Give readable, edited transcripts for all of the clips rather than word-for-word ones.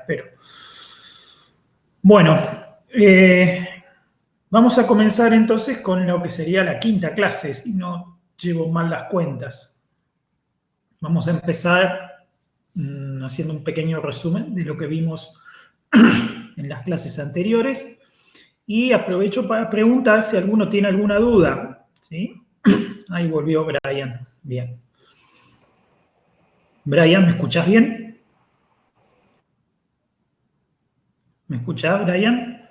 espero. Bueno, vamos a comenzar entonces con lo que sería la quinta clase, si no llevo mal las cuentas. Vamos a empezar haciendo un pequeño resumen de lo que vimos en las clases anteriores y aprovecho para preguntar si alguno tiene alguna duda, ¿sí? Ahí volvió Brian. Bien. Brian, ¿me escuchás bien? ¿Me escuchás, Brian?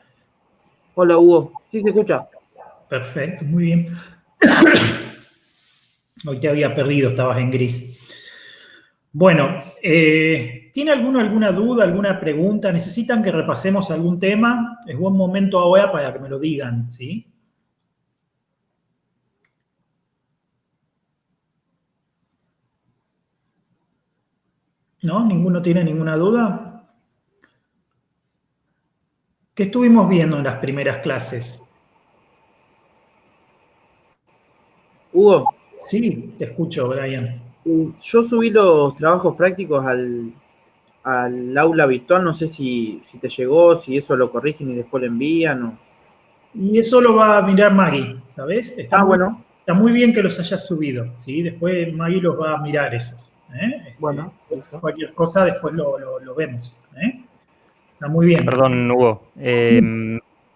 Hola, Hugo. Sí, se escucha. Perfecto, muy bien. Hoy te había perdido, estabas en gris. Bueno, ¿tiene alguno alguna duda, alguna pregunta? ¿Necesitan que repasemos algún tema? Es buen momento ahora para que me lo digan, ¿sí? ¿No? ¿Ninguno tiene ninguna duda? ¿Qué estuvimos viendo en las primeras clases? Hugo, Sí, te escucho, Brian. yo subí los trabajos prácticos al aula virtual. No sé si te llegó, si eso lo corrigen y después lo envían. Y eso lo va a mirar Maggie, ¿sabes? Bueno. Está muy bien que los hayas subido, ¿sí? Después Maggie los va a mirar esos. Bueno, Pues listo. cualquier cosa después lo vemos. Está muy bien. Perdón, Hugo.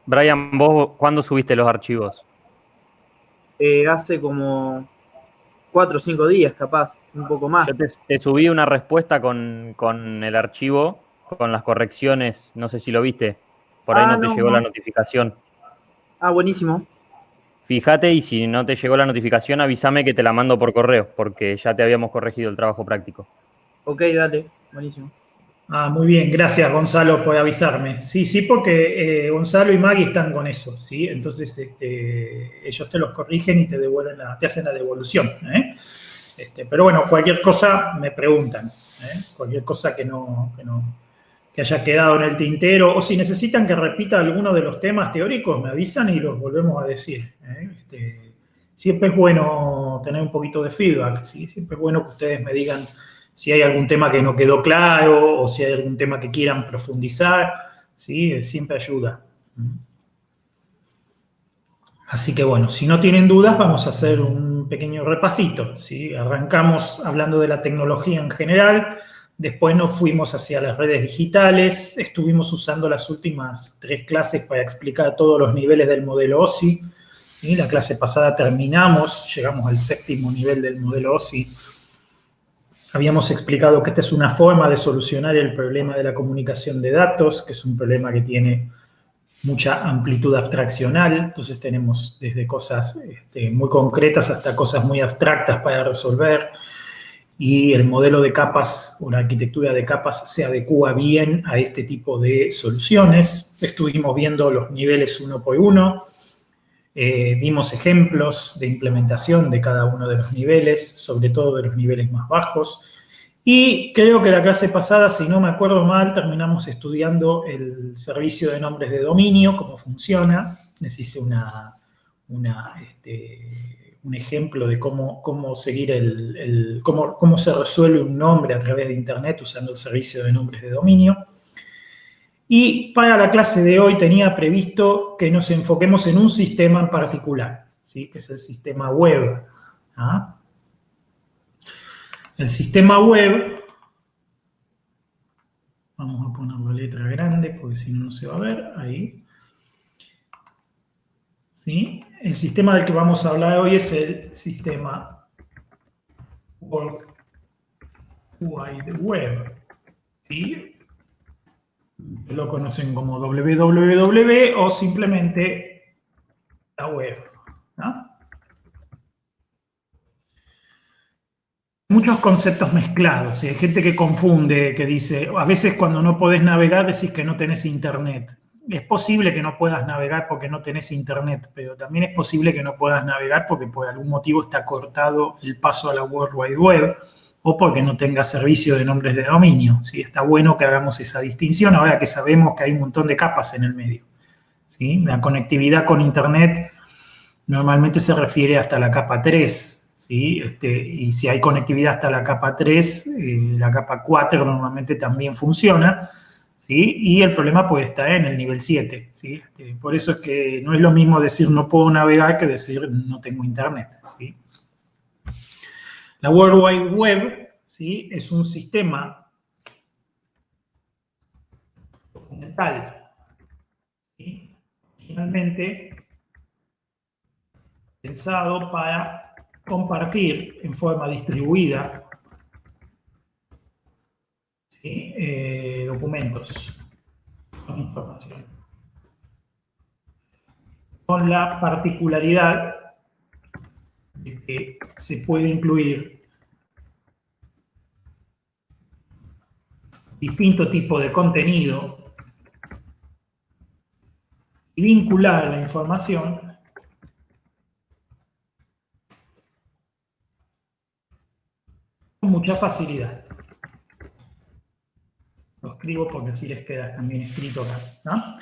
Brian, ¿vos cuándo subiste los archivos? Hace como 4 o 5 días, capaz, un poco más. Yo te subí una respuesta con el archivo, con las correcciones, no sé si lo viste. Por ahí no te llegó la notificación. Buenísimo. Fíjate y si no te llegó la notificación, avísame que te la mando por correo, porque ya te habíamos corregido el trabajo práctico. Ok, dale, buenísimo. Muy bien, gracias Gonzalo por avisarme. Sí, porque Gonzalo y Maggie están con eso, ¿sí? Entonces ellos te los corrigen y te devuelven te hacen la devolución. Pero bueno, cualquier cosa me preguntan, cualquier cosa que haya quedado en el tintero, o si necesitan que repita alguno de los temas teóricos, me avisan y los volvemos a decir. Siempre es bueno tener un poquito de feedback, ¿sí? Siempre es bueno que ustedes me digan si hay algún tema que no quedó claro o si hay algún tema que quieran profundizar, ¿sí? Siempre ayuda. Así que bueno, si no tienen dudas, vamos a hacer un pequeño repasito, ¿sí? Arrancamos hablando de la tecnología en general, después nos fuimos hacia las redes digitales, estuvimos usando las últimas 3 clases para explicar todos los niveles del modelo OSI, y la clase pasada terminamos, llegamos al 7º nivel del modelo OSI. Habíamos explicado que esta es una forma de solucionar el problema de la comunicación de datos, que es un problema que tiene mucha amplitud abstraccional, entonces tenemos desde cosas muy concretas hasta cosas muy abstractas para resolver, y el modelo de capas o la arquitectura de capas se adecua bien a este tipo de soluciones. Estuvimos viendo los niveles uno por uno, vimos ejemplos de implementación de cada uno de los niveles, sobre todo de los niveles más bajos. Y creo que la clase pasada, si no me acuerdo mal, terminamos estudiando el servicio de nombres de dominio, cómo funciona. Les hice un ejemplo de cómo seguir cómo se resuelve un nombre a través de Internet usando el servicio de nombres de dominio. Y para la clase de hoy tenía previsto que nos enfoquemos en un sistema en particular, ¿sí? Que es el sistema web. El sistema web, vamos a poner la letra grande porque si no, no se va a ver, ahí. ¿Sí? El sistema del que vamos a hablar hoy es el sistema World Wide Web, ¿sí? Lo conocen como www o simplemente la web, ¿no? Muchos conceptos mezclados, ¿sí? Hay gente que confunde, que dice, a veces cuando no podés navegar decís que no tenés internet. Es posible que no puedas navegar porque no tenés internet, pero también es posible que no puedas navegar porque por algún motivo está cortado el paso a la World Wide Web o porque no tengas servicio de nombres de dominio, ¿sí? Está bueno que hagamos esa distinción ahora que sabemos que hay un montón de capas en el medio, ¿sí? La conectividad con internet normalmente se refiere hasta la capa 3, ¿sí? Y si hay conectividad hasta la capa 3, la capa 4 normalmente también funciona, ¿sí? ¿sí? Y el problema puede estar en el nivel 7, ¿sí? Por eso es que no es lo mismo decir no puedo navegar que decir no tengo internet, ¿sí? La World Wide Web, ¿sí? Es un sistema documental, ¿sí? Originalmente pensado para compartir en forma distribuida, ¿sí? Documentos con información. Con la particularidad de que se puede incluir distinto tipo de contenido y vincular la información con mucha facilidad. Lo escribo porque así les queda también escrito acá, ¿no?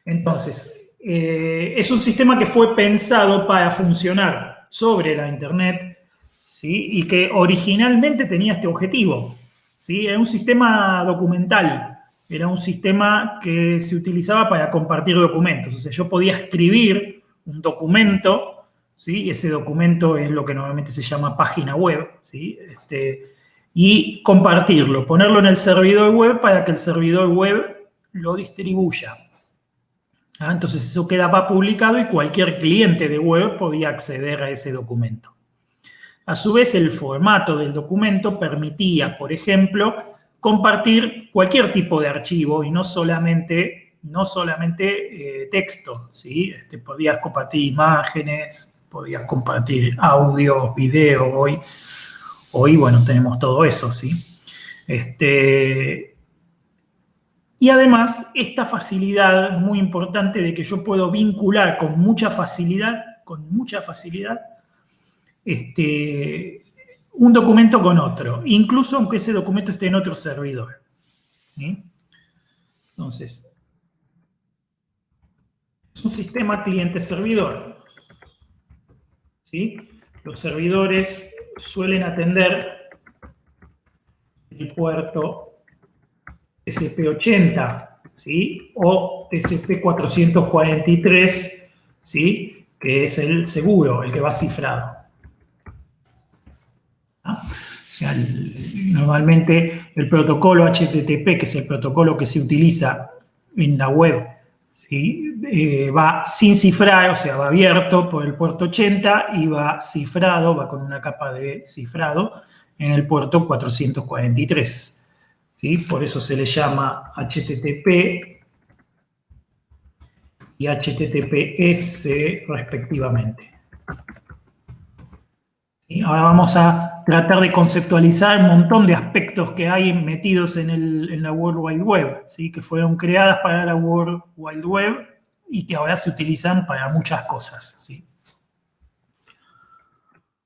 Entonces, es un sistema que fue pensado para funcionar sobre la Internet, ¿sí? Y que originalmente tenía este objetivo, ¿sí? Era un sistema documental, era un sistema que se utilizaba para compartir documentos. O sea, yo podía escribir un documento, ¿sí? Y ese documento es lo que normalmente se llama página web, ¿sí? Y compartirlo, ponerlo en el servidor web para que el servidor web lo distribuya. Entonces eso quedaba publicado y cualquier cliente de web podía acceder a ese documento. A su vez, el formato del documento permitía, por ejemplo, compartir cualquier tipo de archivo y no solamente texto, ¿sí? Podías compartir imágenes, podías compartir audio, video. Hoy, bueno, tenemos todo eso, ¿sí? Y además, esta facilidad muy importante de que yo puedo vincular con mucha facilidad, un documento con otro, incluso aunque ese documento esté en otro servidor, ¿sí? Entonces, es un sistema cliente-servidor, ¿sí? Los servidores suelen atender el puerto TCP/80, ¿sí? O TCP/443, ¿sí? Que es el seguro, el que va cifrado. O sea, normalmente el protocolo HTTP, que es el protocolo que se utiliza en la web, ¿sí? Va sin cifrar, o sea, va abierto por el puerto 80 y va cifrado, va con una capa de cifrado en el puerto 443. ¿Sí? Por eso se le llama HTTP y HTTPS respectivamente. ¿Sí? Ahora vamos a tratar de conceptualizar un montón de aspectos que hay metidos en la World Wide Web, ¿sí? Que fueron creadas para la World Wide Web y que ahora se utilizan para muchas cosas, ¿sí?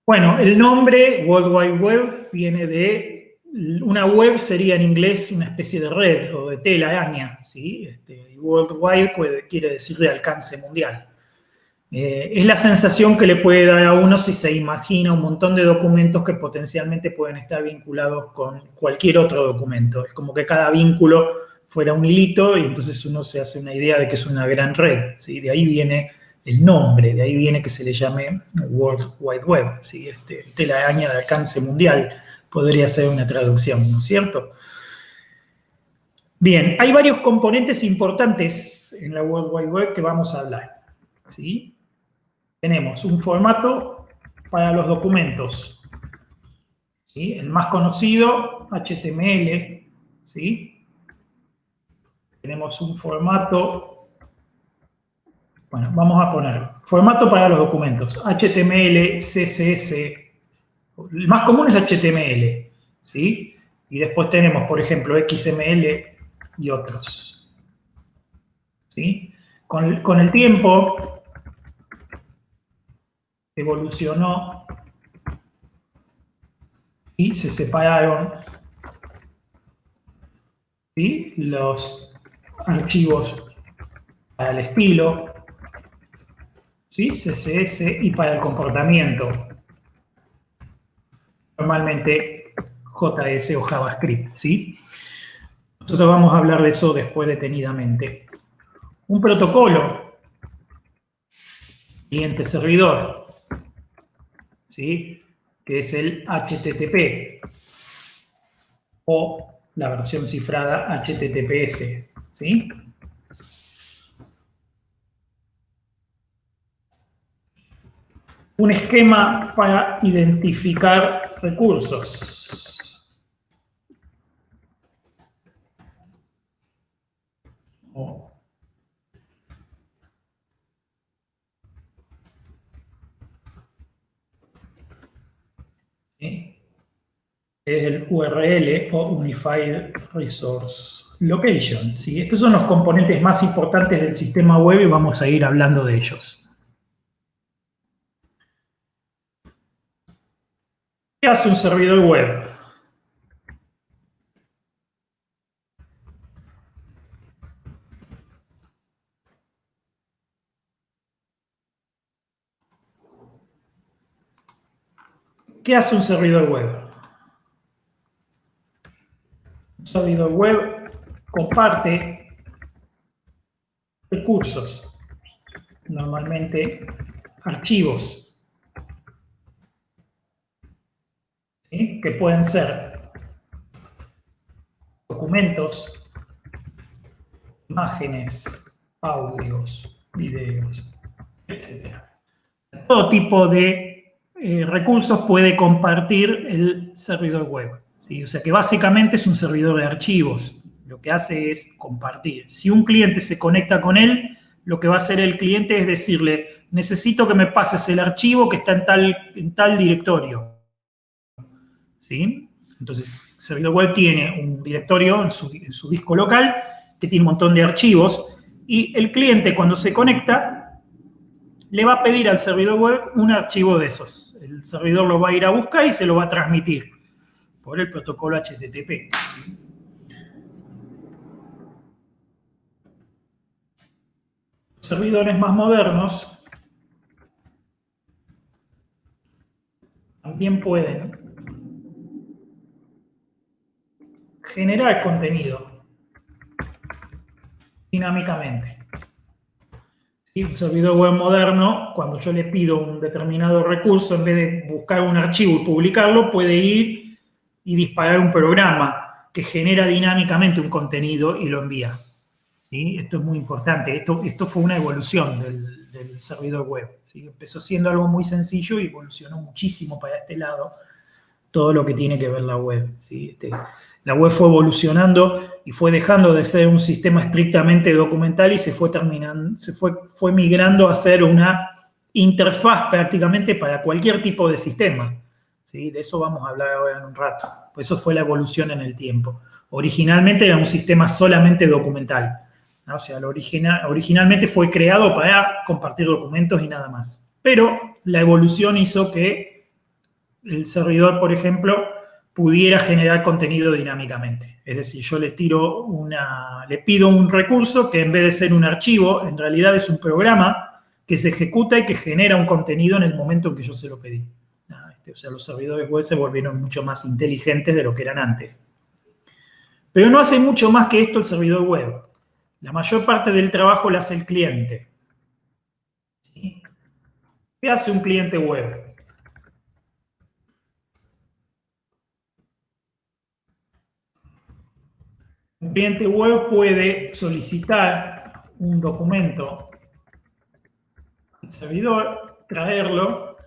Bueno, el nombre World Wide Web viene de... Una web sería en inglés una especie de red o de telaraña, ¿sí? World Wide quiere decir de alcance mundial. Es la sensación que le puede dar a uno si se imagina un montón de documentos que potencialmente pueden estar vinculados con cualquier otro documento. Es como que cada vínculo fuera un hilito y entonces uno se hace una idea de que es una gran red, ¿sí? De ahí viene el nombre, de ahí viene que se le llame World Wide Web, ¿sí? Telaraña de alcance mundial. Podría ser una traducción, ¿no es cierto? Bien, hay varios componentes importantes en la World Wide Web que vamos a hablar, ¿sí? Tenemos un formato para los documentos, ¿sí? El más conocido, HTML, ¿sí? Tenemos un formato, bueno, vamos a poner formato para los documentos, HTML, CSS. El más común es HTML, ¿sí? Y después tenemos, por ejemplo, XML y otros, ¿sí? Con el tiempo evolucionó y se separaron, ¿sí? Los archivos para el estilo, ¿sí? CSS y para el comportamiento. Normalmente JS o JavaScript, ¿sí? Nosotros vamos a hablar de eso después detenidamente. Un protocolo, cliente-servidor, ¿sí? Que es el HTTP o la versión cifrada HTTPS, ¿sí? Un esquema para identificar recursos. ¿Sí? Es el URL o Unified Resource Location, ¿sí? Estos son los componentes más importantes del sistema web y vamos a ir hablando de ellos. ¿Qué hace un servidor web? ¿Qué hace un servidor web? Un servidor web comparte recursos, normalmente archivos, ¿sí? Que pueden ser documentos, imágenes, audios, videos, etc. Todo tipo de recursos puede compartir el servidor web, ¿sí? O sea que básicamente es un servidor de archivos. Lo que hace es compartir. Si un cliente se conecta con él, lo que va a hacer el cliente es decirle, necesito que me pases el archivo que está en tal directorio, ¿sí? Entonces, el servidor web tiene un directorio en su disco local que tiene un montón de archivos y el cliente cuando se conecta le va a pedir al servidor web un archivo de esos. El servidor lo va a ir a buscar y se lo va a transmitir por el protocolo HTTP, ¿sí? Los servidores más modernos también pueden generar contenido dinámicamente. Y un servidor web moderno, cuando yo le pido un determinado recurso, en vez de buscar un archivo y publicarlo, puede ir y disparar un programa que genera dinámicamente un contenido y lo envía, ¿sí? Esto es muy importante. Esto fue una evolución del servidor web, ¿sí? Empezó siendo algo muy sencillo y evolucionó muchísimo para este lado todo lo que tiene que ver la web, ¿sí? La web fue evolucionando y fue dejando de ser un sistema estrictamente documental y fue migrando a ser una interfaz prácticamente para cualquier tipo de sistema, ¿sí? De eso vamos a hablar ahora en un rato. Pues eso fue la evolución en el tiempo. Originalmente era un sistema solamente documental, ¿no? O sea, originalmente fue creado para compartir documentos y nada más. Pero la evolución hizo que el servidor, por ejemplo, pudiera generar contenido dinámicamente. Es decir, yo le pido un recurso que en vez de ser un archivo, en realidad es un programa que se ejecuta y que genera un contenido en el momento en que yo se lo pedí. O sea, los servidores web se volvieron mucho más inteligentes de lo que eran antes. Pero no hace mucho más que esto el servidor web. La mayor parte del trabajo lo hace el cliente. ¿Sí? ¿Qué hace un cliente web? Un cliente web puede solicitar un documento al servidor, traerlo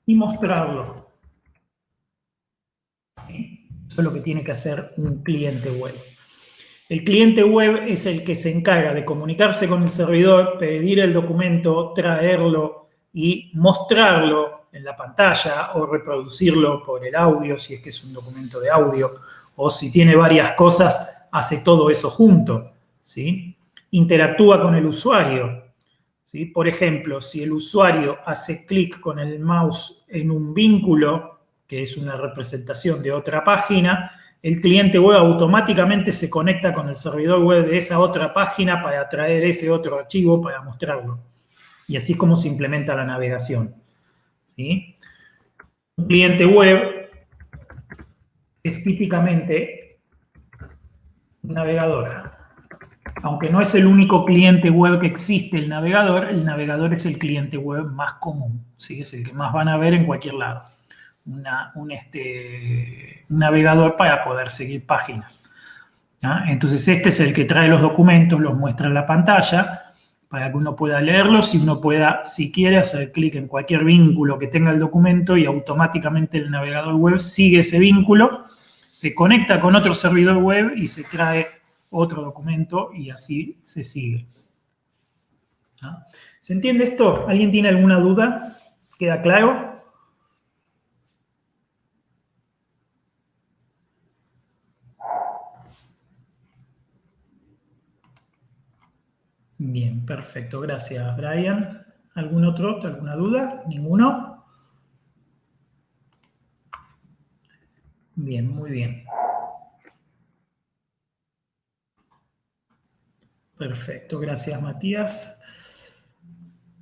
y mostrarlo. ¿Sí? Eso es lo que tiene que hacer un cliente web. El cliente web es el que se encarga de comunicarse con el servidor, pedir el documento, traerlo y mostrarlo en la pantalla o reproducirlo por el audio, si es que es un documento de audio, o si tiene varias cosas, hace todo eso junto, ¿sí? Interactúa con el usuario, ¿sí? Por ejemplo, si el usuario hace clic con el mouse en un vínculo, que es una representación de otra página, el cliente web automáticamente se conecta con el servidor web de esa otra página para traer ese otro archivo para mostrarlo. Y así es como se implementa la navegación, ¿sí? Un cliente web es típicamente Un navegador. Aunque no es el único cliente web que existe, el navegador es el cliente web más común, ¿sí? Es el que más van a ver en cualquier lado. Un navegador para poder seguir páginas. ¿Ah? Entonces este es el que trae los documentos, los muestra en la pantalla, para que uno pueda leerlos y uno pueda, si quiere, hacer clic en cualquier vínculo que tenga el documento y automáticamente el navegador web sigue ese vínculo, se conecta con otro servidor web y se trae otro documento y así se sigue. ¿Ah? ¿Se entiende esto? ¿Alguien tiene alguna duda? ¿Queda claro? Bien, perfecto. Gracias, Brian. ¿Algún otro? ¿Alguna duda? ¿Ninguno? Bien, muy bien. Perfecto, gracias, Matías.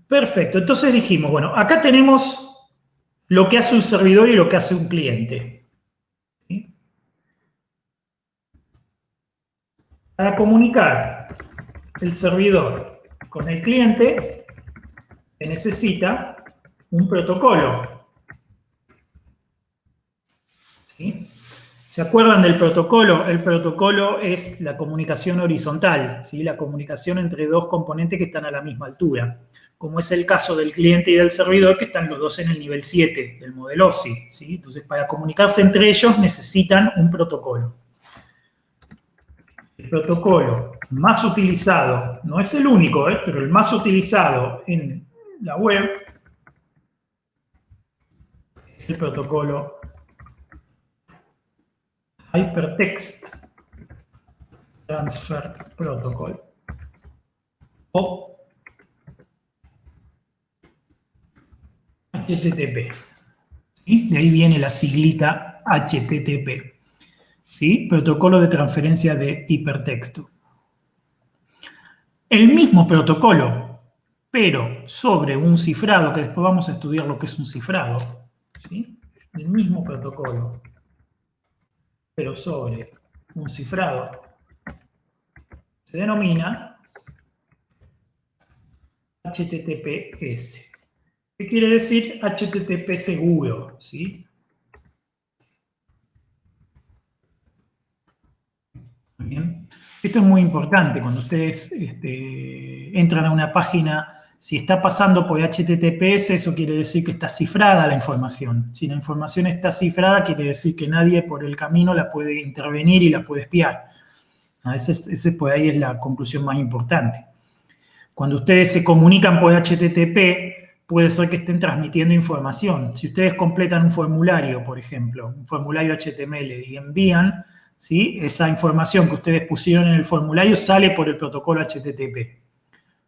Perfecto, entonces dijimos, bueno, acá tenemos lo que hace un servidor y lo que hace un cliente. ¿Sí? Para comunicar el servidor con el cliente, se necesita un protocolo. ¿Sí? ¿Se acuerdan del protocolo? El protocolo es la comunicación horizontal, ¿sí? La comunicación entre dos componentes que están a la misma altura, como es el caso del cliente y del servidor, que están los dos en el nivel 7, el modelo OSI, ¿sí? Entonces, para comunicarse entre ellos necesitan un protocolo. El protocolo más utilizado, no es el único, pero el más utilizado en la web es el protocolo Hypertext Transfer Protocol o HTTP. ¿Sí? De ahí viene la siglita HTTP. ¿Sí? Protocolo de transferencia de hipertexto. El mismo protocolo, pero sobre un cifrado, que después vamos a estudiar lo que es un cifrado. ¿Sí? El mismo protocolo, pero sobre un cifrado, se denomina HTTPS. ¿Qué quiere decir HTTP seguro? ¿Sí? Bien. Esto es muy importante cuando ustedes entran a una página. Si está pasando por HTTPS, eso quiere decir que está cifrada la información. Si la información está cifrada, quiere decir que nadie por el camino la puede intervenir y la puede espiar. Ese por ahí es la conclusión más importante. Cuando ustedes se comunican por HTTP, puede ser que estén transmitiendo información. Si ustedes completan un formulario, por ejemplo, un formulario HTML y envían, ¿sí? Esa información que ustedes pusieron en el formulario sale por el protocolo HTTP.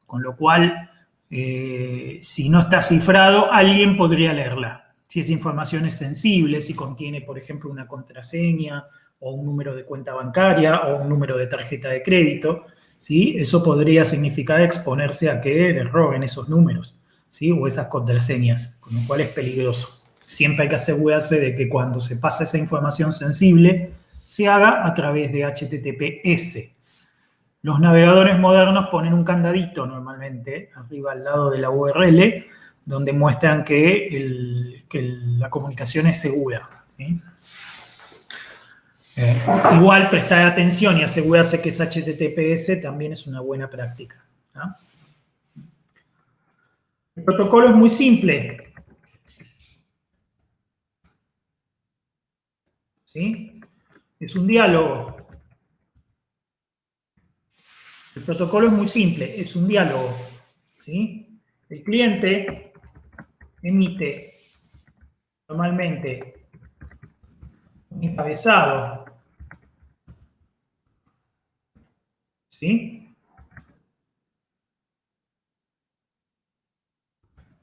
Con lo cual, si no está cifrado, alguien podría leerla. Si esa información es sensible, si contiene, por ejemplo, una contraseña o un número de cuenta bancaria o un número de tarjeta de crédito, ¿sí? Eso podría significar exponerse a que le roben esos números, ¿sí? O esas contraseñas, con lo cual es peligroso. Siempre hay que asegurarse de que cuando se pasa esa información sensible, se haga a través de HTTPS. Los navegadores modernos ponen un candadito normalmente arriba al lado de la URL, donde muestran que la comunicación es segura, ¿sí? Igual prestar atención y asegurarse que es HTTPS también es una buena práctica. ¿Ah? El protocolo es muy simple. ¿Sí? Es un diálogo. El protocolo es muy simple, es un diálogo. ¿Sí? El cliente emite normalmente un encabezado. ¿Sí?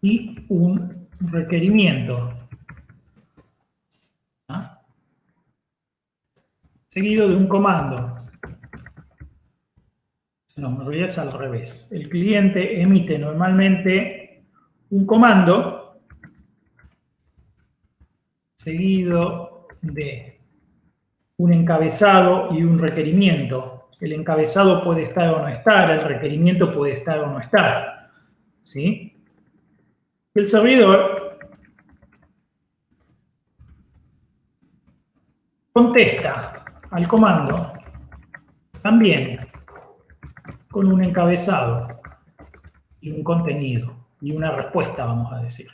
Y un requerimiento. ¿Ah? Seguido de un comando. No, en realidad es al revés. El cliente emite normalmente un comando seguido de un encabezado y un requerimiento. el encabezado puede estar o no estar, el requerimiento puede estar o no estar, ¿sí? El servidor contesta al comando también con un encabezado y un contenido y una respuesta, vamos a decir.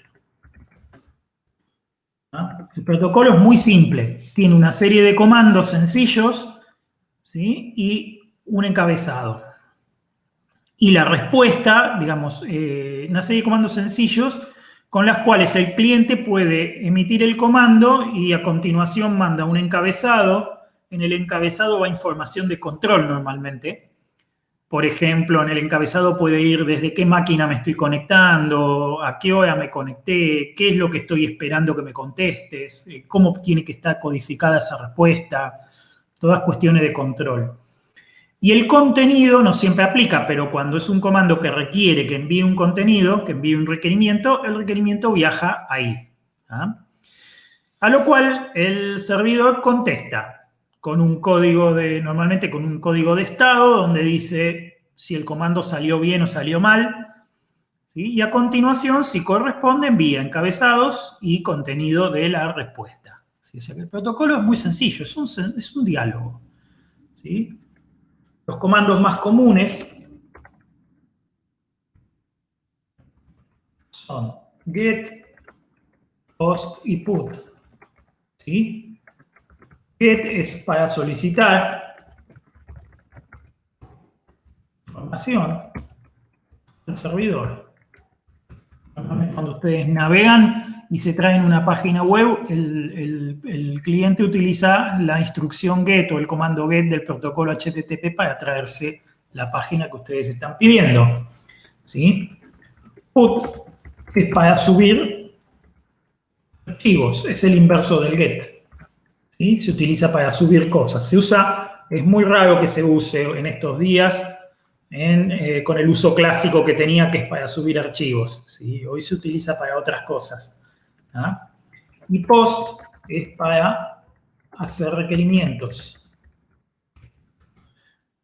¿Ah? El protocolo es muy simple, tiene una serie de comandos sencillos, ¿sí? Y un encabezado. Y la respuesta, digamos, una serie de comandos sencillos con las cuales el cliente puede emitir el comando y a continuación manda un encabezado. En el encabezado va información de control normalmente. Por ejemplo, en el encabezado puede ir desde qué máquina me estoy conectando, a qué hora me conecté, qué es lo que estoy esperando que me contestes, cómo tiene que estar codificada esa respuesta, todas cuestiones de control. Y el contenido no siempre aplica, pero cuando es un comando que requiere que envíe un contenido, que envíe un requerimiento, el requerimiento viaja ahí. ¿Ah? A lo cual el servidor contesta con un código normalmente con un código de estado donde dice si el comando salió bien o salió mal, ¿sí? Y a continuación, si corresponde, envía encabezados y contenido de la respuesta, ¿sí? O sea que el protocolo es muy sencillo, es un diálogo, ¿sí? Los comandos más comunes son get, post y put, ¿sí? Get es para solicitar información al servidor. Normalmente cuando ustedes navegan y se traen una página web, el cliente utiliza la instrucción get o el comando get del protocolo HTTP para traerse la página que ustedes están pidiendo, ¿sí? Put es para subir archivos, es el inverso del get. ¿Sí? Se utiliza para subir cosas. Es muy raro que se use en estos días con el uso clásico que tenía, que es para subir archivos, ¿sí? Hoy se utiliza para otras cosas. ¿Ah? Y post es para hacer requerimientos.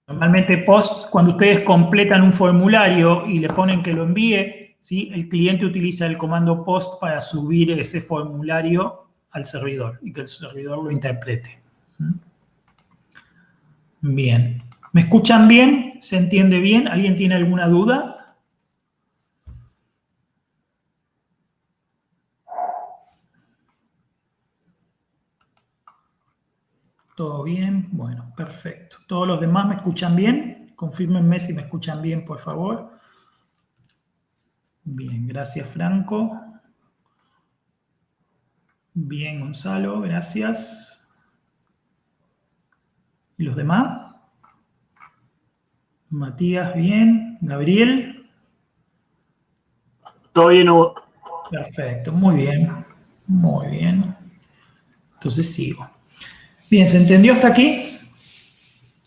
Normalmente post, cuando ustedes completan un formulario y le ponen que lo envíe, ¿sí? El cliente utiliza el comando post para subir ese formulario al servidor y que el servidor lo interprete. Bien. ¿Me escuchan bien? ¿Se entiende bien? ¿Alguien tiene alguna duda? ¿Todo bien? Bueno, perfecto. ¿Todos los demás me escuchan bien? Confírmenme si me escuchan bien, por favor. Bien, gracias, Franco. Bien, Gonzalo, gracias. ¿Y los demás? Matías, bien. Gabriel. Todo bien, Hugo. Perfecto, muy bien. Muy bien. Entonces sigo. Bien, ¿se entendió hasta aquí?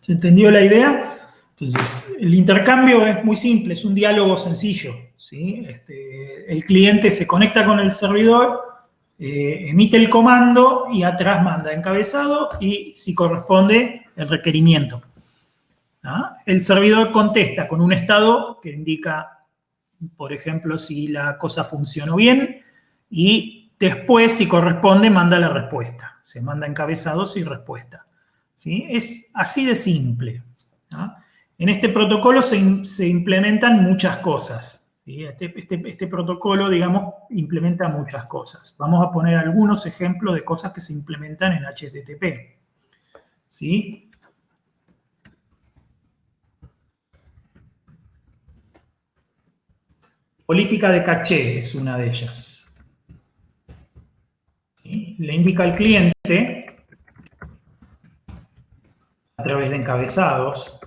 ¿Se entendió la idea? Entonces, el intercambio es muy simple, es un diálogo sencillo, ¿sí? El cliente se conecta con el servidor, emite el comando y atrás manda encabezado y, si corresponde, el requerimiento. ¿Ah? El servidor contesta con un estado que indica, por ejemplo, si la cosa funcionó bien y después, si corresponde, manda la respuesta. Se manda encabezados y respuesta. ¿Sí? Es así de simple. ¿Ah? En este protocolo se implementan muchas cosas. ¿Sí? Este protocolo, digamos, implementa muchas cosas. Vamos a poner algunos ejemplos de cosas que se implementan en HTTP. ¿Sí? Política de caché es una de ellas. ¿Sí? Le indica al cliente, a través de encabezados,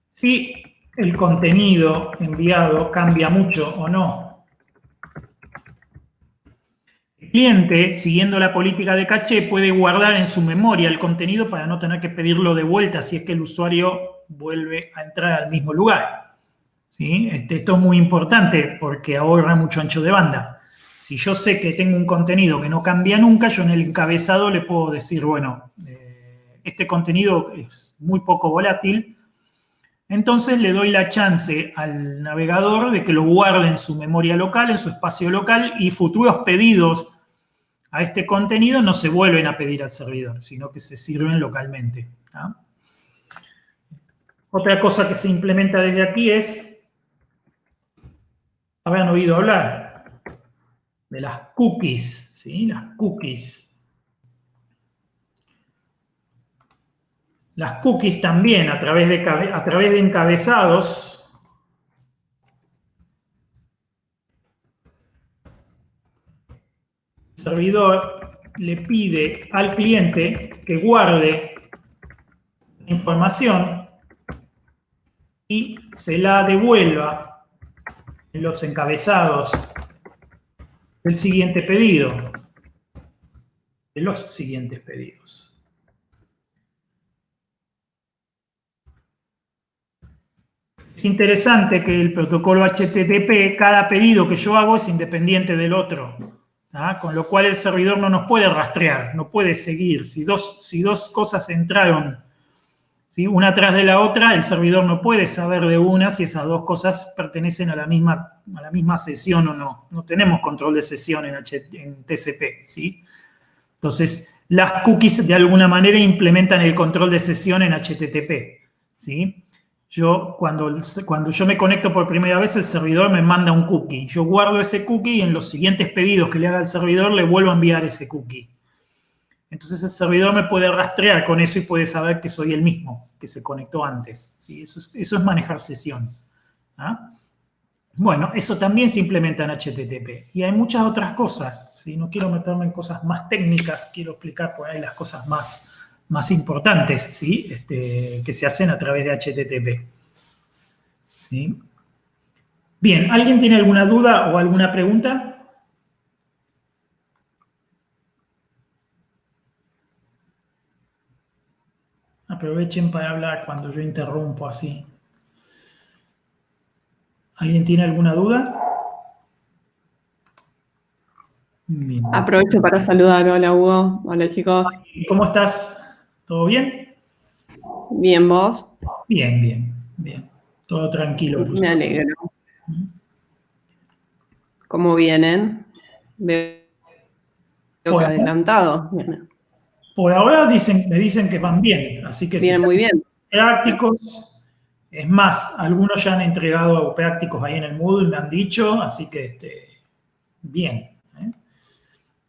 si el contenido enviado cambia mucho o no. El cliente, siguiendo la política de caché, puede guardar en su memoria el contenido para no tener que pedirlo de vuelta si es que el usuario vuelve a entrar al mismo lugar. ¿Sí? Esto es muy importante porque ahorra mucho ancho de banda. Si yo sé que tengo un contenido que no cambia nunca, yo en el encabezado le puedo decir, bueno, este contenido es muy poco volátil, entonces le doy la chance al navegador de que lo guarde en su memoria local, en su espacio local, y futuros pedidos a este contenido no se vuelven a pedir al servidor, sino que se sirven localmente. ¿Ah? Otra cosa que se implementa desde aquí es, habrán oído hablar de las cookies, ¿sí? Las cookies. Las cookies también a través de encabezados el servidor le pide al cliente que guarde la información y se la devuelva en los encabezados del siguiente pedido, de los siguientes pedidos. Es interesante que el protocolo HTTP, cada pedido que yo hago es independiente del otro, ¿ah? Con lo cual el servidor no nos puede rastrear, no puede seguir. Si dos cosas entraron, ¿sí?, una tras de la otra, el servidor no puede saber de una si esas dos cosas pertenecen a la misma sesión o no. No tenemos control de sesión en TCP, ¿sí? Entonces, las cookies de alguna manera implementan el control de sesión en HTTP, ¿sí? Cuando yo me conecto por primera vez, el servidor me manda un cookie. Yo guardo ese cookie y en los siguientes pedidos que le haga el servidor le vuelvo a enviar ese cookie. Entonces el servidor me puede rastrear con eso y puede saber que soy el mismo que se conectó antes, ¿sí? Eso es manejar sesión. ¿Ah? Bueno, eso también se implementa en HTTP. Y hay muchas otras cosas, ¿sí? No quiero meterme en cosas más técnicas, quiero explicar por ahí las cosas más importantes, ¿sí? Que se hacen a través de HTTP. ¿Sí? Bien, ¿alguien tiene alguna duda o alguna pregunta? Aprovechen para hablar cuando yo interrumpo así. ¿Alguien tiene alguna duda? Bien. Aprovecho para saludar. Hola, Hugo. Hola, chicos. ¿Cómo estás? ¿Todo bien? Bien, ¿vos? Bien. Todo tranquilo. Pues. Me alegro. ¿Cómo vienen? Veo que adelantado. Bien. Por ahora me dicen que van bien, así que vienen si muy bien. Prácticos. Es más, algunos ya han entregado prácticos ahí en el Moodle, me han dicho, así que bien.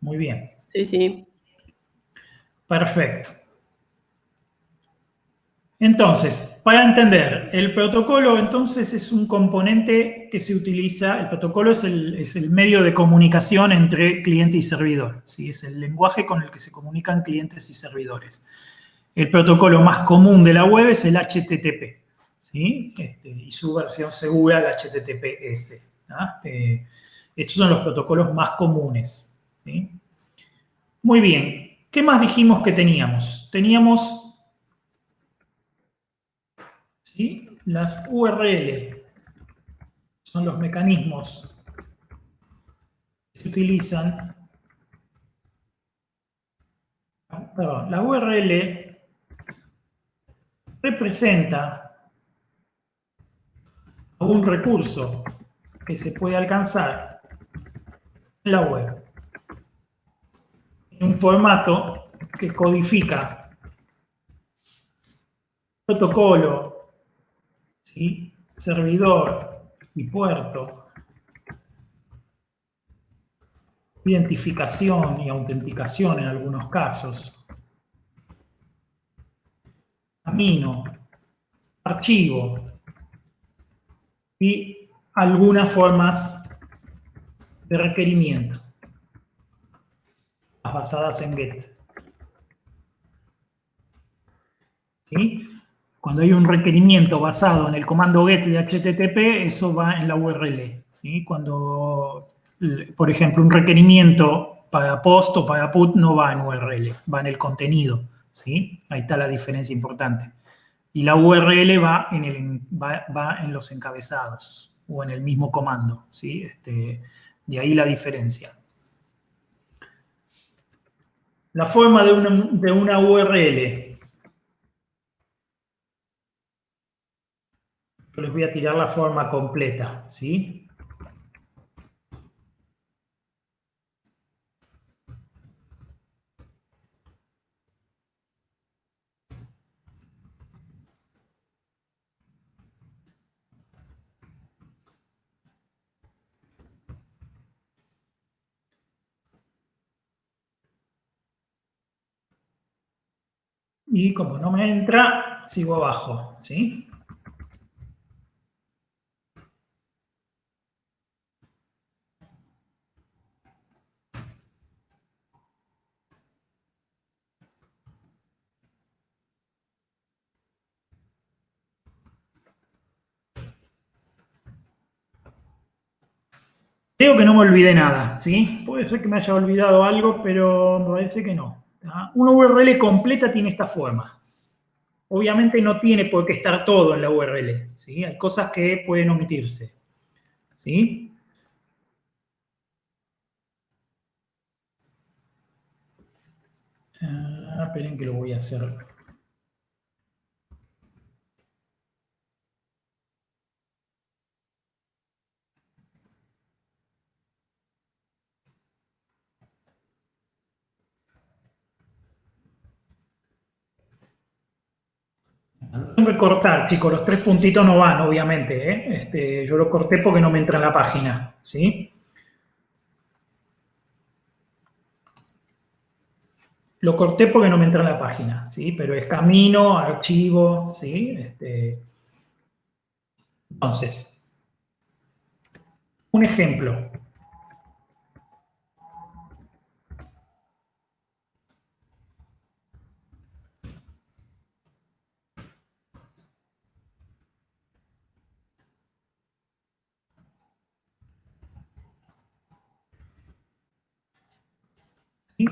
Muy bien. Sí. Perfecto. Entonces, para entender, el protocolo entonces es un componente que se utiliza, el protocolo es el medio de comunicación entre cliente y servidor, ¿sí? Es el lenguaje con el que se comunican clientes y servidores. El protocolo más común de la web es el HTTP, ¿sí? Y su versión segura, el HTTPS. ¿Ah? Estos son los protocolos más comunes, ¿sí? Muy bien. ¿Qué más dijimos que teníamos? Teníamos, ¿sí?, las URL. Son los mecanismos que se utilizan. Perdón, la URL representa un recurso que se puede alcanzar en la web en un formato que codifica protocolo, ¿sí?, servidor y puerto, identificación y autenticación en algunos casos, camino, archivo y algunas formas de requerimiento basadas en GET. ¿Sí? Cuando hay un requerimiento basado en el comando GET de HTTP, eso va en la URL. ¿Sí? Cuando, por ejemplo, un requerimiento para POST o para PUT no va en URL, va en el contenido. ¿Sí? Ahí está la diferencia importante. Y la URL va en los encabezados o en el mismo comando. ¿Sí? De ahí la diferencia. La forma de una URL Yo les voy a tirar la forma completa, ¿sí? Y como no me entra, sigo abajo, ¿sí? Creo que no me olvidé nada, ¿sí? Puede ser que me haya olvidado algo, pero me parece que no. Una URL completa tiene esta forma. Obviamente no tiene por qué estar todo en la URL, ¿sí? Hay cosas que pueden omitirse, ¿sí? Esperen que lo voy a hacer. Tengo que cortar, chicos, los 3 puntitos no van, obviamente, ¿eh? Yo lo corté porque no me entra en la página, ¿sí? Lo corté porque no me entra en la página, ¿sí? Pero es camino, archivo, ¿sí? Entonces, un ejemplo. ¿Sí?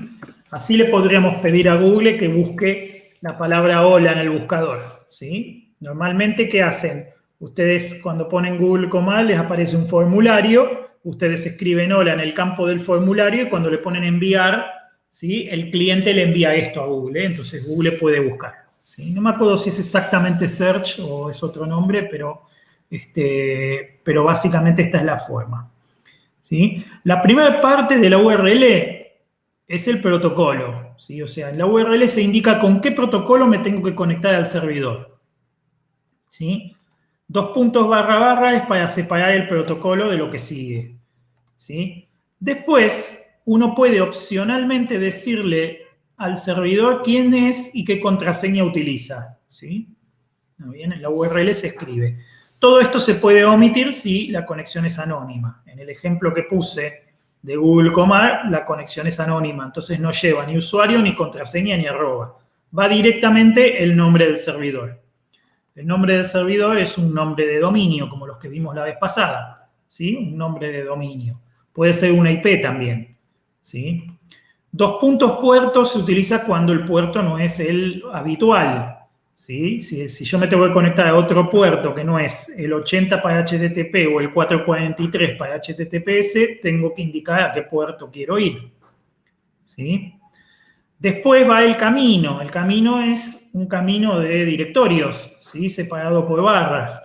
Así le podríamos pedir a Google que busque la palabra hola en el buscador, ¿sí? Normalmente, ¿qué hacen? Ustedes cuando ponen Google Command les aparece un formulario, ustedes escriben hola en el campo del formulario y cuando le ponen enviar, ¿sí? El cliente le envía esto a Google, ¿eh? Entonces Google puede buscar, ¿sí? No me acuerdo si es exactamente search o es otro nombre, pero básicamente esta es la forma, ¿sí? La primera parte de la URL es el protocolo, ¿sí? O sea, en la URL se indica con qué protocolo me tengo que conectar al servidor, ¿sí? 2 puntos barra barra es para separar el protocolo de lo que sigue, ¿sí? Después, uno puede opcionalmente decirle al servidor quién es y qué contraseña utiliza, ¿sí? Bien, en la URL se escribe. Todo esto se puede omitir si la conexión es anónima. En el ejemplo que puse de Google Command, la conexión es anónima, entonces no lleva ni usuario, ni contraseña, ni arroba. Va directamente el nombre del servidor. El nombre del servidor es un nombre de dominio, como los que vimos la vez pasada, ¿sí? Un nombre de dominio. Puede ser una IP también, ¿sí? 2 puntos puertos se utiliza cuando el puerto no es el habitual, ¿sí? Si yo me tengo que conectar a otro puerto que no es el 80 para HTTP o el 443 para HTTPS, tengo que indicar a qué puerto quiero ir, ¿sí? Después va el camino. El camino es un camino de directorios, ¿sí? Separado por barras.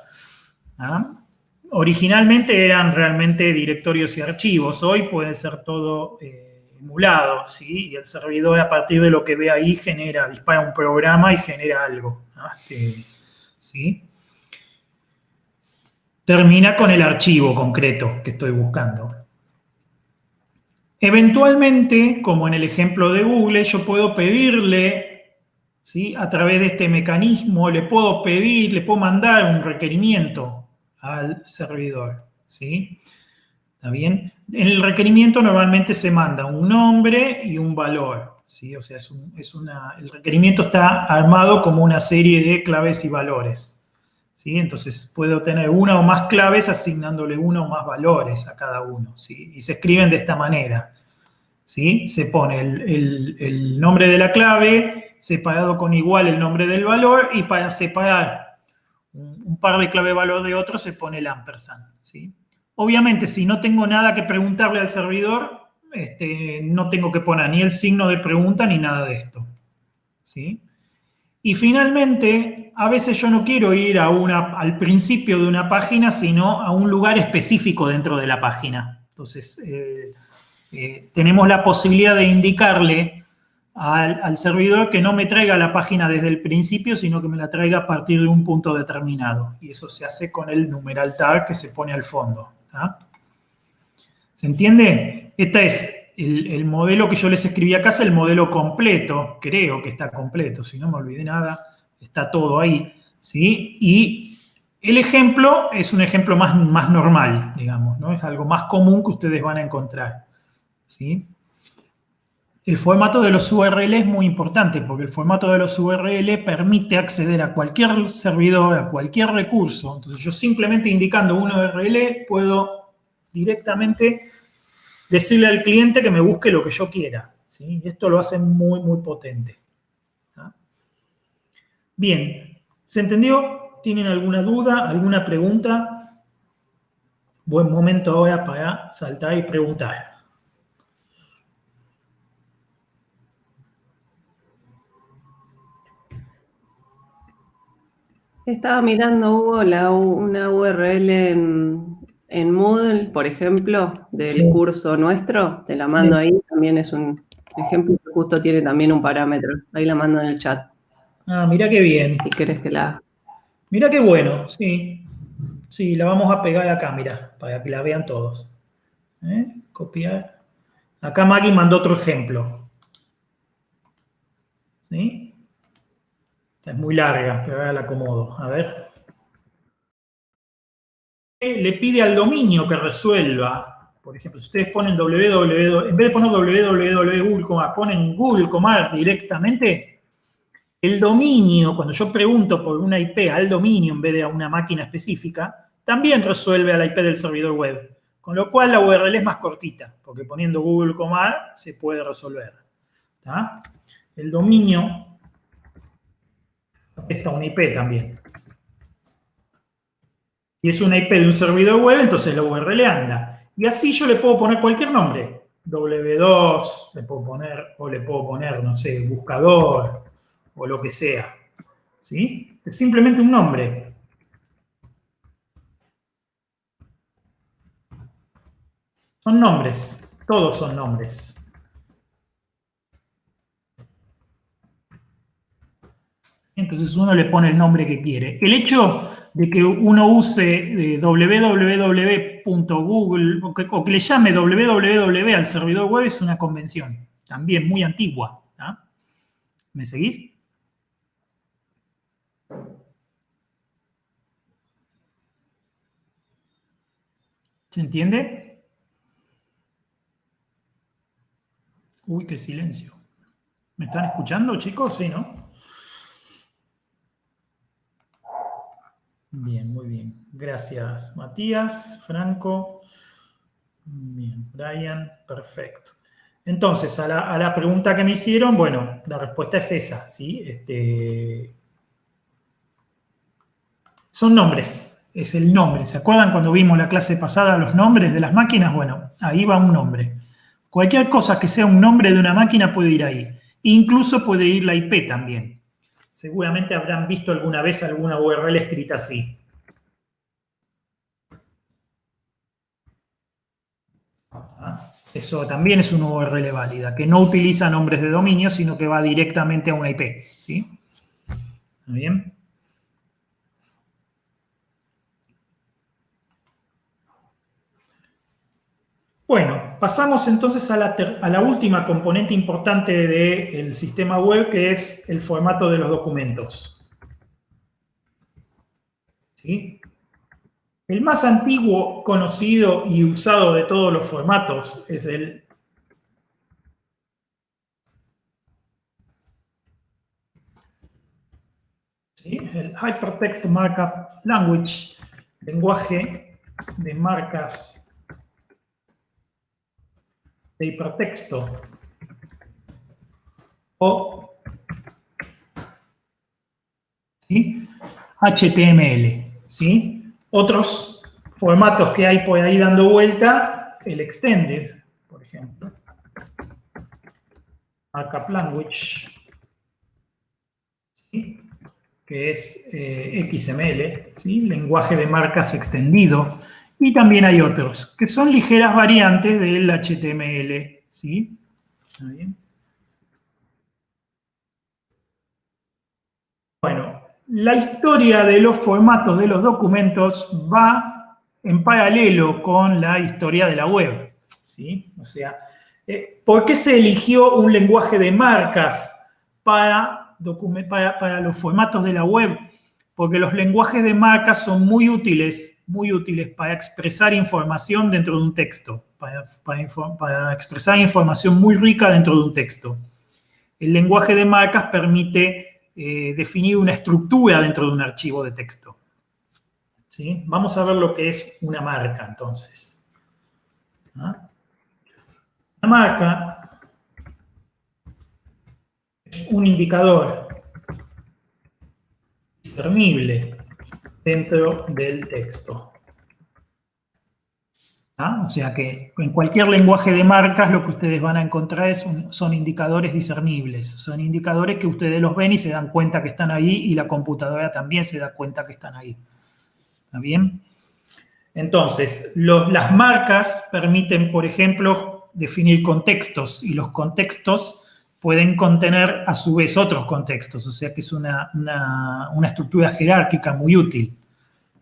¿Ah? Originalmente eran realmente directorios y archivos. Hoy puede ser todo emulado, ¿sí? Y el servidor, a partir de lo que ve ahí, dispara un programa y genera algo, ¿no? ¿Sí? Termina con el archivo concreto que estoy buscando. Eventualmente, como en el ejemplo de Google, yo puedo pedirle, ¿sí? A través de este mecanismo, le puedo mandar un requerimiento al servidor, ¿sí? ¿Está bien? En el requerimiento normalmente se manda un nombre y un valor, ¿sí? O sea, el requerimiento está armado como una serie de claves y valores, ¿sí? Entonces puedo tener una o más claves asignándole uno o más valores a cada uno, ¿sí? Y se escriben de esta manera, ¿sí? Se pone el nombre de la clave separado con igual el nombre del valor y para separar un par de clave valor de otro se pone el ampersand, ¿sí? Obviamente, si no tengo nada que preguntarle al servidor, no tengo que poner ni el signo de pregunta ni nada de esto, ¿sí? Y finalmente, a veces yo no quiero ir al principio de una página, sino a un lugar específico dentro de la página. Entonces, tenemos la posibilidad de indicarle al servidor que no me traiga la página desde el principio, sino que me la traiga a partir de un punto determinado. Y eso se hace con el numeral tag que se pone al fondo. ¿Ah? ¿Se entiende? Este es el modelo que yo les escribí acá, es el modelo completo. Creo que está completo, si no me olvidé nada, está todo ahí. ¿Sí? Y el ejemplo es un ejemplo más normal, digamos, ¿no? Es algo más común que ustedes van a encontrar. ¿Sí? El formato de los URL es muy importante porque el formato de los URL permite acceder a cualquier servidor, a cualquier recurso. Entonces yo simplemente indicando un URL puedo directamente decirle al cliente que me busque lo que yo quiera. ¿Sí? Esto lo hace muy, muy potente. ¿Ah? Bien, ¿se entendió? ¿Tienen alguna duda, alguna pregunta? Buen momento ahora para saltar y preguntar. Estaba mirando, Hugo, una URL en Moodle, por ejemplo, del Sí. curso nuestro. Te la Sí. mando ahí. También es un ejemplo que justo tiene también un parámetro. Ahí la mando en el chat, Ah, mirá qué bien. si querés que la... Mirá qué bueno, sí. Sí, la vamos a pegar acá, mirá, para que la vean todos. Copiar. Acá Maggie mandó otro ejemplo. ¿Sí? Esta es muy larga, pero ahora la acomodo. A ver. Le pide al dominio que resuelva. Por ejemplo, si ustedes ponen www, en vez de poner www, ponen Google directamente, el dominio, cuando yo pregunto por una IP al dominio en vez de a una máquina específica, también resuelve a la IP del servidor web. Con lo cual la URL es más cortita, porque poniendo Google se puede resolver. ¿Tá? El dominio está una IP también. Y es una IP de un servidor web, entonces la URL anda. Y así yo le puedo poner cualquier nombre. W2, le puedo poner, o le puedo poner, no sé, buscador, o lo que sea. ¿Sí? Es simplemente un nombre. Son nombres, todos son nombres. Entonces uno le pone el nombre que quiere. El hecho de que uno use www.google o que le llame www al servidor web es una convención, también muy antigua. ¿Ah? ¿Me seguís? ¿Se entiende? Uy, qué silencio. ¿Me están escuchando, chicos? Sí, ¿no? Bien, muy bien. Gracias, Matías, Franco. Bien, Brian, perfecto. Entonces, a la pregunta que me hicieron, bueno, la respuesta es esa, ¿sí? Son nombres, es el nombre. ¿Se acuerdan cuando vimos la clase pasada los nombres de las máquinas? Bueno, ahí va un nombre. Cualquier cosa que sea un nombre de una máquina puede ir ahí. Incluso puede ir la IP también. Seguramente habrán visto alguna vez alguna URL escrita así. Eso también es una URL válida, que no utiliza nombres de dominio, sino que va directamente a una IP. ¿Sí? ¿Está bien? Bueno, pasamos entonces a la última componente importante del sistema web, que es el formato de los documentos. ¿Sí? El más antiguo, conocido y usado de todos los formatos es el Hypertext Markup Language, lenguaje de marcas de hipertexto, o ¿sí? HTML. ¿Sí? Otros formatos que hay por ahí dando vuelta, el Extended, por ejemplo, Markup Language, ¿sí? que es XML, ¿sí? Lenguaje de marcas extendido. Y también hay otros, que son ligeras variantes del HTML, ¿sí? ¿Está bien? Bueno, la historia de los formatos de los documentos va en paralelo con la historia de la web, ¿sí? O sea, ¿por qué se eligió un lenguaje de marcas para los formatos de la web? Porque los lenguajes de marcas son muy útiles para expresar información dentro de un texto, para expresar información muy rica dentro de un texto. El lenguaje de marcas permite definir una estructura dentro de un archivo de texto. ¿Sí? Vamos a ver lo que es una marca, entonces. ¿Ah? Una marca es un indicador discernible dentro del texto. ¿Ah? O sea que en cualquier lenguaje de marcas lo que ustedes van a encontrar son indicadores discernibles. Son indicadores que ustedes los ven y se dan cuenta que están ahí y la computadora también se da cuenta que están ahí. ¿Está bien? Entonces, las marcas permiten, por ejemplo, definir contextos y los contextos pueden contener a su vez otros contextos. O sea que es una estructura jerárquica muy útil.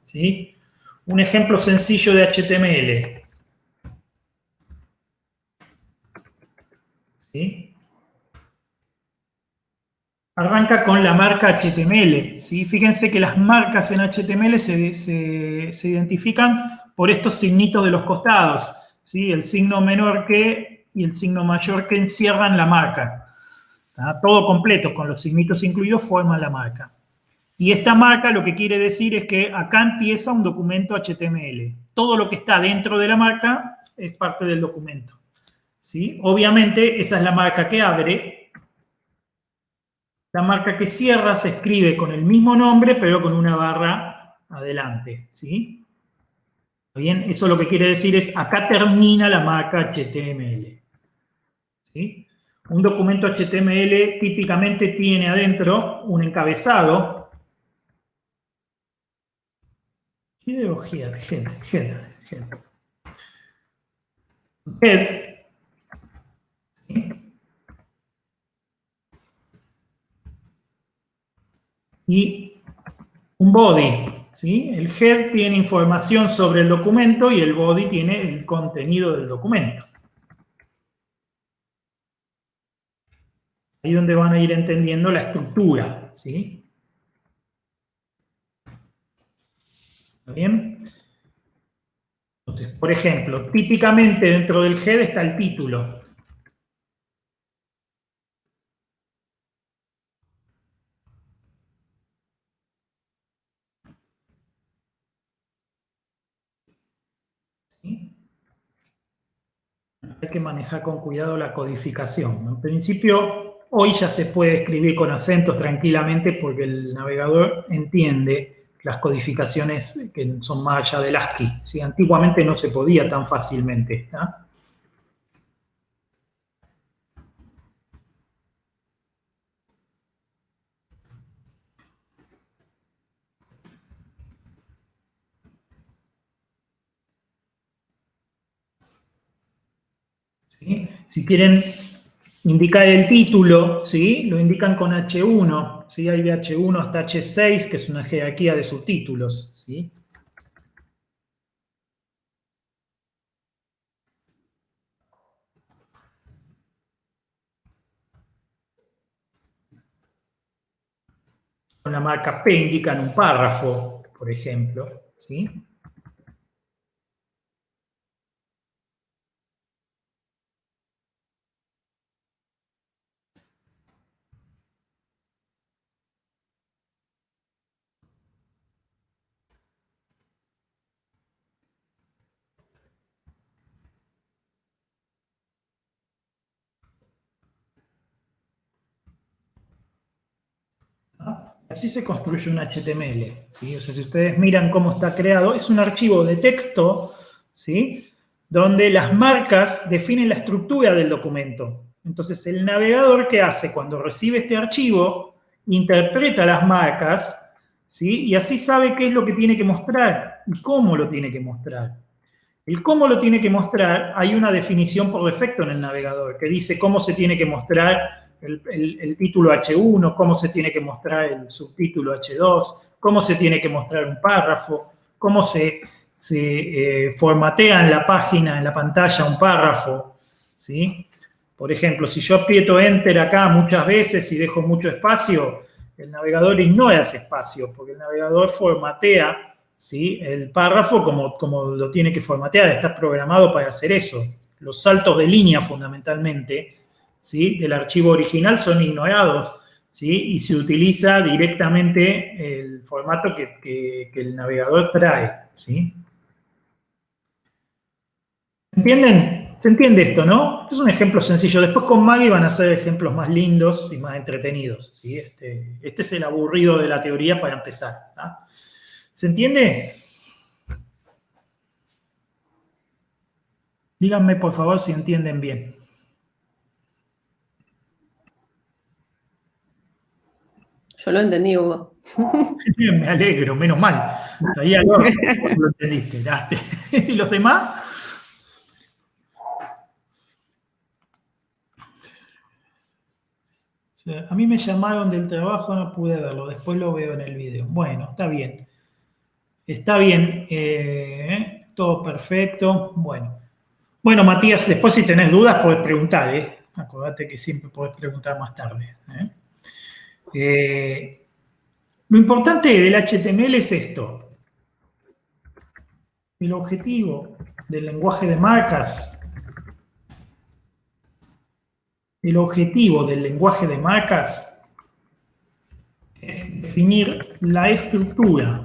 ¿Sí? Un ejemplo sencillo de HTML. ¿Sí? Arranca con la marca HTML. ¿Sí? Fíjense que las marcas en HTML se identifican por estos signitos de los costados. ¿Sí? El signo menor que y el signo mayor que encierran la marca. ¿Está? Todo completo, con los signitos incluidos, forman la marca. Y esta marca lo que quiere decir es que acá empieza un documento HTML. Todo lo que está dentro de la marca es parte del documento. ¿Sí? Obviamente, esa es la marca que abre. La marca que cierra se escribe con el mismo nombre, pero con una barra adelante. ¿Sí? Bien, eso lo que quiere decir es, acá termina la marca HTML. ¿Sí? Un documento HTML típicamente tiene adentro un encabezado. Head. ¿Sí? Y un body. ¿Sí? El head tiene información sobre el documento y el body tiene el contenido del documento. Ahí es donde van a ir entendiendo la estructura. ¿Sí? ¿Está bien? Entonces, por ejemplo, típicamente dentro del head está el título. ¿Sí? Hay que manejar con cuidado la codificación. En principio, hoy ya se puede escribir con acentos tranquilamente porque el navegador entiende las codificaciones que son más allá del ASCII. ¿Sí? Antiguamente no se podía tan fácilmente. ¿Ah? ¿Sí? Si quieren indicar el título, ¿sí? Lo indican con H1, ¿sí? Hay de H1 hasta H6, que es una jerarquía de subtítulos, ¿sí? Con la marca P indican un párrafo, por ejemplo, ¿sí? Así se construye un HTML, ¿sí? O sea, si ustedes miran cómo está creado, es un archivo de texto, ¿sí? Donde las marcas definen la estructura del documento. Entonces, el navegador, ¿qué hace? Cuando recibe este archivo, interpreta las marcas ¿sí? Y así sabe qué es lo que tiene que mostrar y cómo lo tiene que mostrar. El cómo lo tiene que mostrar, hay una definición por defecto en el navegador que dice cómo se tiene que mostrar el título H1, cómo se tiene que mostrar el subtítulo H2, cómo se tiene que mostrar un párrafo, cómo se formatea en la página, en la pantalla, un párrafo, ¿sí? Por ejemplo, si yo aprieto Enter acá muchas veces y dejo mucho espacio, el navegador ignora ese espacio, porque el navegador formatea, ¿sí?, el párrafo como lo tiene que formatear, está programado para hacer eso. Los saltos de línea, fundamentalmente, ¿sí?, del archivo original son ignorados, ¿sí?, y se utiliza directamente el formato que el navegador trae, ¿sí? ¿Entienden? ¿Se entiende esto, no? Este es un ejemplo sencillo. Después con Maggie van a ser ejemplos más lindos y más entretenidos, ¿sí? Este es el aburrido de la teoría para empezar, ¿tá? ¿Se entiende? Díganme, por favor, si entienden bien. Yo lo entendí, Hugo. Me alegro, menos mal. Estaría loco, lo entendiste. ¿Y los demás? A mí me llamaron del trabajo, no pude verlo, después lo veo en el video. Bueno, está bien. Está bien, todo perfecto. Bueno, Matías, después si tenés dudas podés preguntar, ¿eh? Acordate que siempre podés preguntar más tarde. Lo importante del HTML es esto. El objetivo del lenguaje de marcas. El objetivo del lenguaje de marcas es definir la estructura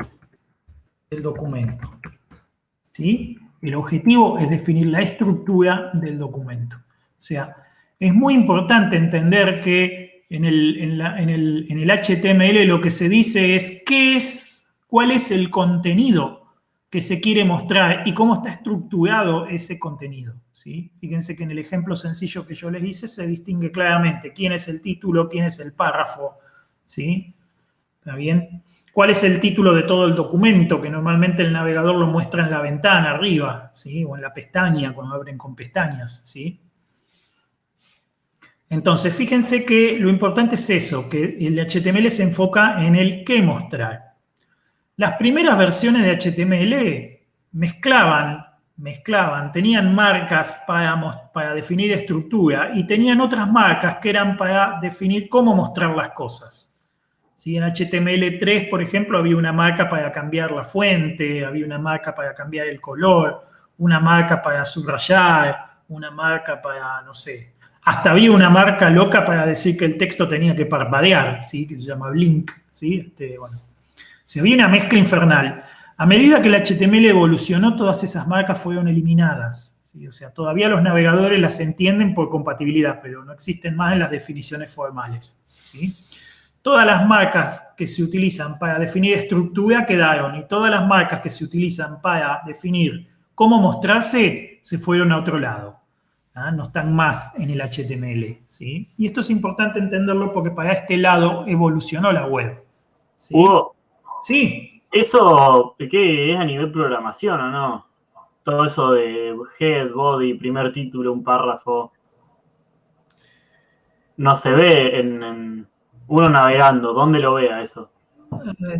del documento. ¿Sí? El objetivo es definir la estructura del documento. O sea, es muy importante entender que en el HTML lo que se dice es cuál es el contenido que se quiere mostrar y cómo está estructurado ese contenido, ¿sí? Fíjense que en el ejemplo sencillo que yo les hice se distingue claramente quién es el título, quién es el párrafo, ¿sí? ¿Está bien? ¿Cuál es el título de todo el documento? Que normalmente el navegador lo muestra en la ventana arriba, ¿sí? O en la pestaña, cuando abren con pestañas, ¿sí? Entonces, fíjense que lo importante es eso, que el HTML se enfoca en el qué mostrar. Las primeras versiones de HTML mezclaban, tenían marcas para definir estructura y tenían otras marcas que eran para definir cómo mostrar las cosas. ¿Sí? En HTML3, por ejemplo, había una marca para cambiar la fuente, había una marca para cambiar el color, una marca para subrayar, una marca para, no sé, hasta había una marca loca para decir que el texto tenía que parpadear, ¿sí? Que se llama Blink, ¿sí? Bueno. Si había una mezcla infernal. A medida que el HTML evolucionó, todas esas marcas fueron eliminadas, ¿sí? O sea, todavía los navegadores las entienden por compatibilidad, pero no existen más en las definiciones formales, ¿sí? Todas las marcas que se utilizan para definir estructura quedaron y todas las marcas que se utilizan para definir cómo mostrarse se fueron a otro lado. ¿Ah? No están más en el HTML, ¿sí? Y esto es importante entenderlo porque para este lado evolucionó la web, ¿sí? Hugo, sí. ¿Eso qué es a nivel programación o no? Todo eso de head, body, primer título, un párrafo. No se ve en uno navegando. ¿Dónde lo vea eso?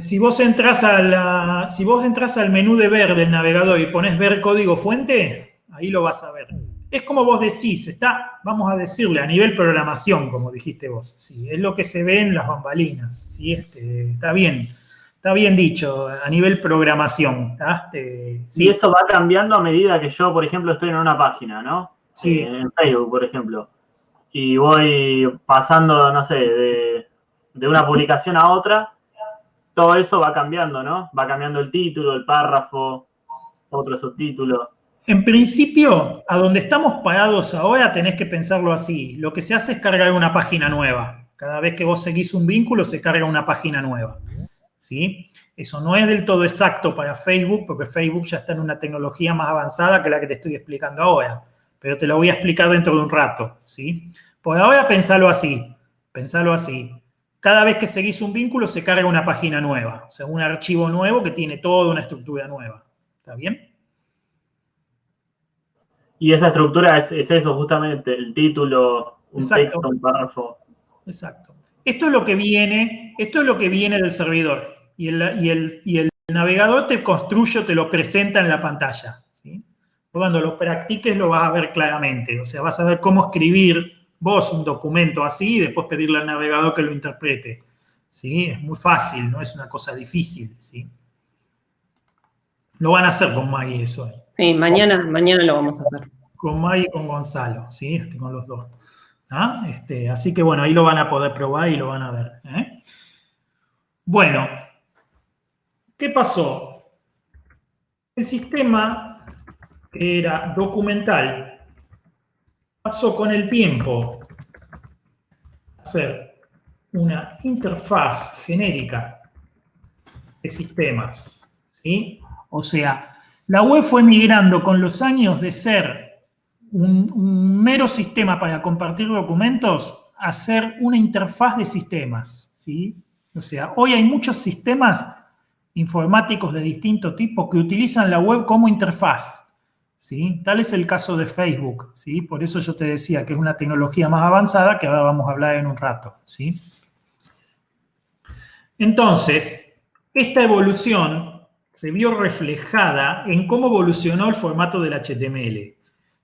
Si vos entras al menú de ver del navegador y pones ver código fuente, ahí lo vas a ver. Es como vos decís, está, vamos a decirle, a nivel programación, como dijiste vos. ¿Sí? Es lo que se ve en las bambalinas. ¿Sí? Está bien dicho, a nivel programación. Sí. Y eso va cambiando a medida que yo, por ejemplo, estoy en una página, ¿no? Sí. En Facebook, por ejemplo. Y voy pasando, no sé, de una publicación a otra. Todo eso va cambiando, ¿no? Va cambiando el título, el párrafo, otro subtítulo. En principio, a donde estamos parados ahora tenés que pensarlo así. Lo que se hace es cargar una página nueva. Cada vez que vos seguís un vínculo se carga una página nueva, ¿sí? Eso no es del todo exacto para Facebook, porque Facebook ya está en una tecnología más avanzada que la que te estoy explicando ahora. Pero te lo voy a explicar dentro de un rato, ¿sí? Por ahora pensalo así. cada vez que seguís un vínculo se carga una página nueva, o sea, un archivo nuevo que tiene toda una estructura nueva. ¿Está bien? Y esa estructura es eso, justamente, el título, un Exacto. texto, un párrafo. Exacto. Esto es lo que viene del servidor. Y el navegador te construye, te lo presenta en la pantalla. ¿Sí? Cuando lo practiques lo vas a ver claramente. O sea, vas a ver cómo escribir vos un documento así y después pedirle al navegador que lo interprete. ¿Sí? Es muy fácil, no es una cosa difícil. ¿Sí? Lo van a hacer con Maggie eso. Sí, mañana lo vamos a hacer. Con Maggie y con Gonzalo, ¿sí? Con los dos. ¿Ah? Así que bueno, ahí lo van a poder probar y lo van a ver. ¿Eh? Bueno, ¿qué pasó? El sistema que era documental pasó con el tiempo a ser una interfaz genérica de sistemas, ¿sí? O sea, la web fue migrando con los años de ser un mero sistema para compartir documentos a ser una interfaz de sistemas, ¿sí? O sea, hoy hay muchos sistemas informáticos de distinto tipo que utilizan la web como interfaz, ¿sí? Tal es el caso de Facebook, ¿sí? Por eso yo te decía que es una tecnología más avanzada que ahora vamos a hablar en un rato, ¿sí? Entonces, esta evolución se vio reflejada en cómo evolucionó el formato del HTML.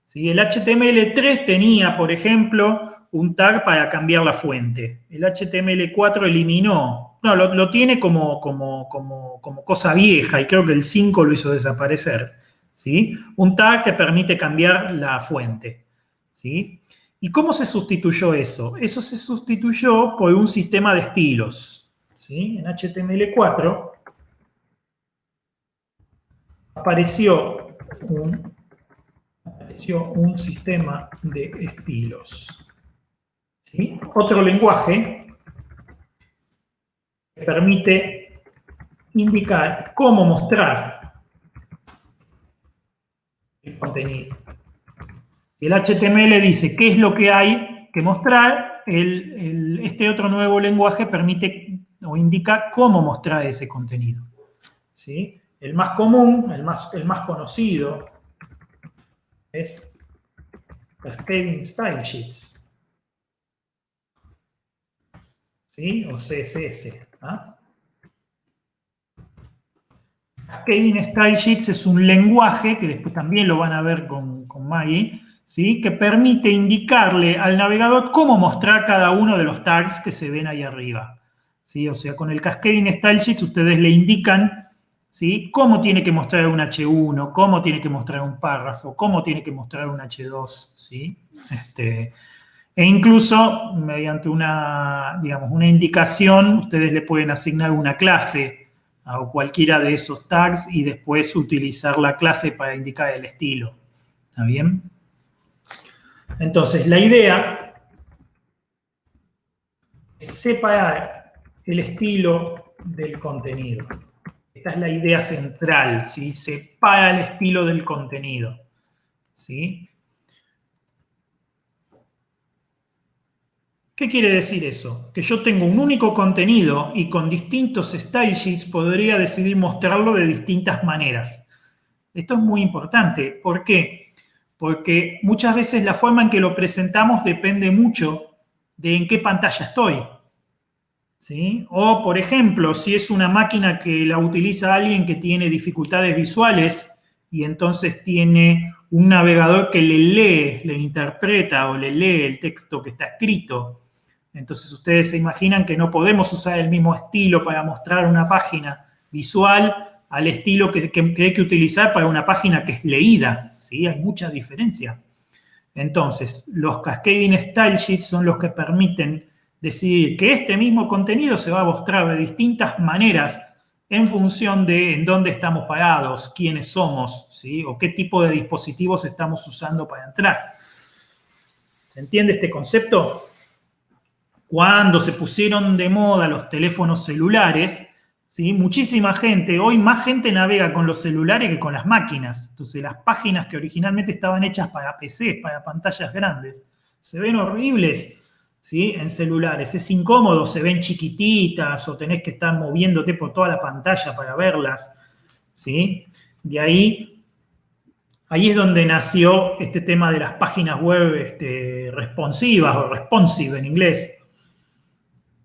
¿Sí? El HTML3 tenía, por ejemplo, un tag para cambiar la fuente. El HTML4 eliminó, no, lo tiene como cosa vieja y creo que el 5 lo hizo desaparecer. ¿Sí? Un tag que permite cambiar la fuente. ¿Sí? ¿Y cómo se sustituyó eso? Eso se sustituyó por un sistema de estilos. ¿Sí? En HTML4 apareció un sistema de estilos. ¿Sí? Otro lenguaje que permite indicar cómo mostrar el contenido. El HTML dice qué es lo que hay que mostrar, este otro nuevo lenguaje permite o indica cómo mostrar ese contenido. ¿Sí? El más común, el más conocido, es Cascading Style Sheets, ¿sí? O CSS. ¿Ah? Cascading Style Sheets es un lenguaje, que después también lo van a ver con Maggie, ¿sí? Que permite indicarle al navegador cómo mostrar cada uno de los tags que se ven ahí arriba. ¿Sí? O sea, con el Cascading Style Sheets ustedes le indican, ¿sí? Cómo tiene que mostrar un H1, cómo tiene que mostrar un párrafo, cómo tiene que mostrar un H2, ¿sí? E incluso, mediante una indicación, ustedes le pueden asignar una clase a cualquiera de esos tags y después utilizar la clase para indicar el estilo. ¿Está bien? Entonces, la idea es separar el estilo del contenido. Esta es la idea central, ¿sí? Separa el estilo del contenido, ¿sí? ¿Qué quiere decir eso? Que yo tengo un único contenido y con distintos style sheets podría decidir mostrarlo de distintas maneras. Esto es muy importante. ¿Por qué? Porque muchas veces la forma en que lo presentamos depende mucho de en qué pantalla estoy. ¿Sí? O, por ejemplo, si es una máquina que la utiliza alguien que tiene dificultades visuales y entonces tiene un navegador que le lee, le interpreta o le lee el texto que está escrito. Entonces ustedes se imaginan que no podemos usar el mismo estilo para mostrar una página visual al estilo que hay que utilizar para una página que es leída. ¿Sí? Hay mucha diferencia. Entonces, los Cascading Style Sheets son los que permiten decidir que este mismo contenido se va a mostrar de distintas maneras en función de en dónde estamos parados, quiénes somos, ¿sí? O qué tipo de dispositivos estamos usando para entrar. ¿Se entiende este concepto? Cuando se pusieron de moda los teléfonos celulares, ¿sí? Muchísima gente, hoy más gente navega con los celulares que con las máquinas. Entonces, las páginas que originalmente estaban hechas para PCs, para pantallas grandes, se ven horribles. ¿sí? En celulares. Es incómodo, se ven chiquititas o tenés que estar moviéndote por toda la pantalla para verlas, ¿sí? De ahí es donde nació este tema de las páginas web responsivas o responsive en inglés,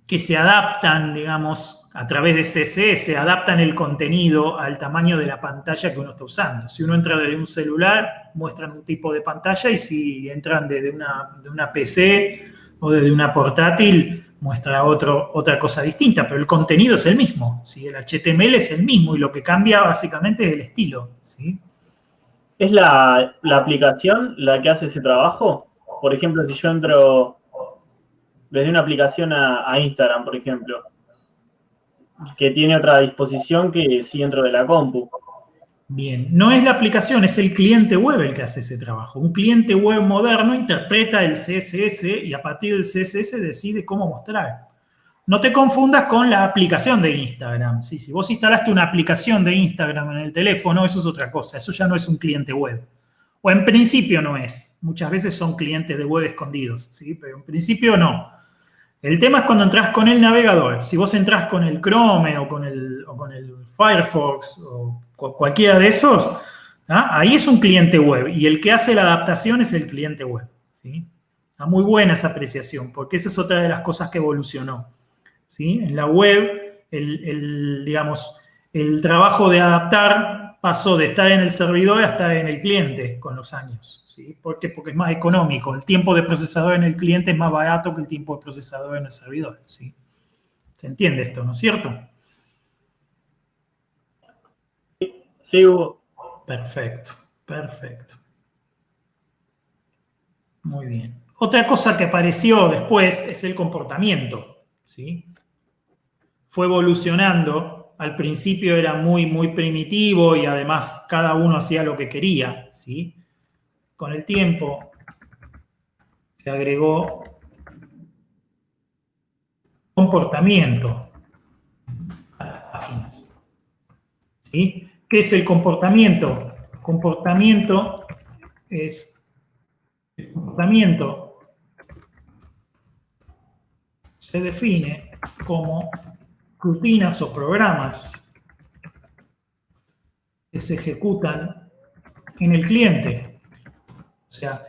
que se adaptan, digamos, a través de CSS, adaptan el contenido al tamaño de la pantalla que uno está usando. Si uno entra desde un celular, muestran un tipo de pantalla, y si entran desde una PC o desde una portátil, muestra otra cosa distinta, pero el contenido es el mismo, ¿sí? El HTML es el mismo y lo que cambia básicamente es el estilo, ¿sí? ¿Es la aplicación la que hace ese trabajo? Por ejemplo, si yo entro desde una aplicación a Instagram, por ejemplo, que tiene otra disposición que si entro de la compu. Bien, no es la aplicación, es el cliente web el que hace ese trabajo. Un cliente web moderno interpreta el CSS y a partir del CSS decide cómo mostrar. No te confundas con la aplicación de Instagram. ¿Sí? Si vos instalaste una aplicación de Instagram en el teléfono, eso es otra cosa. Eso ya no es un cliente web. O en principio no es. Muchas veces son clientes de web escondidos, ¿sí? Pero en principio no. El tema es cuando entras con el navegador. Si vos entrás con el Chrome o con el Firefox o cualquiera de esos, ¿ah? Ahí es un cliente web y el que hace la adaptación es el cliente web, ¿sí? Está muy buena esa apreciación porque esa es otra de las cosas que evolucionó, ¿sí? En la web, digamos, el trabajo de adaptar pasó de estar en el servidor a estar en el cliente con los años, ¿sí? ¿Por qué? Porque es más económico. El tiempo de procesador en el cliente es más barato que el tiempo de procesador en el servidor, ¿sí? ¿Se entiende esto, no es cierto? Sí, Hugo. Perfecto, perfecto. Muy bien. Otra cosa que apareció después es el comportamiento, ¿sí? Fue evolucionando. Al principio era muy primitivo y además cada uno hacía lo que quería, ¿sí? Con el tiempo se agregó comportamiento a las páginas, ¿sí? ¿Qué es el comportamiento? El comportamiento se define como rutinas o programas que se ejecutan en el cliente. O sea,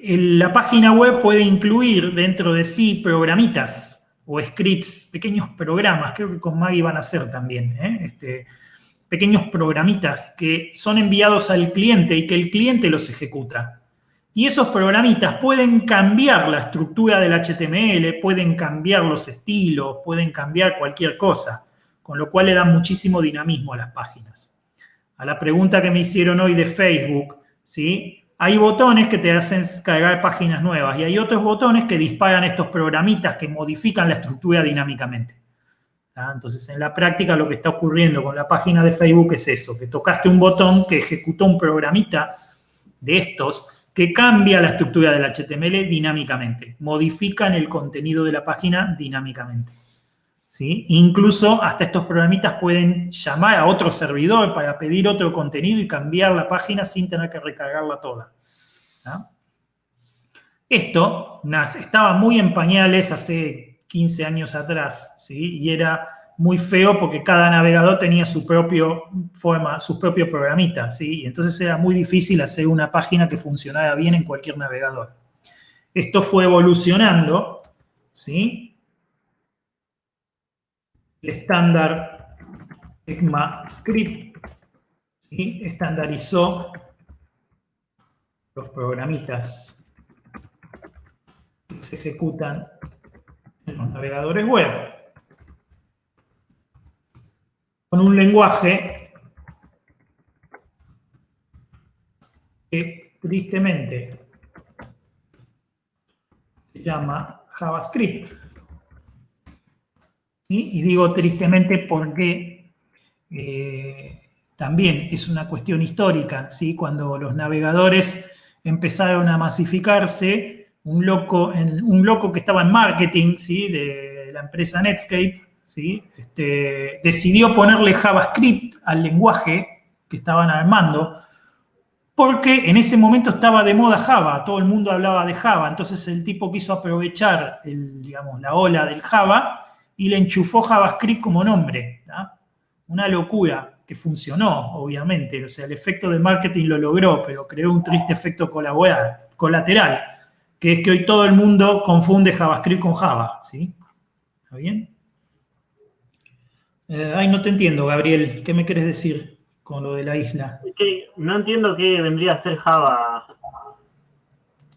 la página web puede incluir dentro de sí programitas o scripts, pequeños programas, creo que con Maggie van a hacer también, pequeños programitas que son enviados al cliente y que el cliente los ejecuta. Y esos programitas pueden cambiar la estructura del HTML, pueden cambiar los estilos, pueden cambiar cualquier cosa, con lo cual le dan muchísimo dinamismo a las páginas. A la pregunta que me hicieron hoy de Facebook, ¿sí? Hay botones que te hacen cargar páginas nuevas y hay otros botones que disparan estos programitas que modifican la estructura dinámicamente. ¿Ah? Entonces, en la práctica lo que está ocurriendo con la página de Facebook es eso, que tocaste un botón que ejecutó un programita de estos que cambia la estructura del HTML dinámicamente, modifican el contenido de la página dinámicamente, ¿sí? Incluso hasta estos programitas pueden llamar a otro servidor para pedir otro contenido y cambiar la página sin tener que recargarla toda, ¿no? Esto estaba muy en pañales hace 15 años atrás, ¿sí? Y era muy feo porque cada navegador tenía su propio programita, ¿sí? Y entonces era muy difícil hacer una página que funcionara bien en cualquier navegador. Esto fue evolucionando, ¿sí? El estándar ECMAScript, ¿sí? Estandarizó los programitas que se ejecutan en los navegadores web con un lenguaje que tristemente se llama JavaScript. ¿Sí? Y digo tristemente porque también es una cuestión histórica, ¿sí? Cuando los navegadores empezaron a masificarse, un loco que estaba en marketing, ¿sí? De la empresa Netscape, ¿sí? Decidió ponerle JavaScript al lenguaje que estaban armando porque en ese momento estaba de moda Java, todo el mundo hablaba de Java, entonces el tipo quiso aprovechar la ola del Java y le enchufó JavaScript como nombre. ¿Tá? Una locura que funcionó, obviamente, o sea, el efecto de marketing lo logró, pero creó un triste efecto colateral, que es que hoy todo el mundo confunde JavaScript con Java, ¿sí? ¿Está bien? No te entiendo, Gabriel, ¿qué me querés decir con lo de la isla? Es que no entiendo qué vendría a ser Java.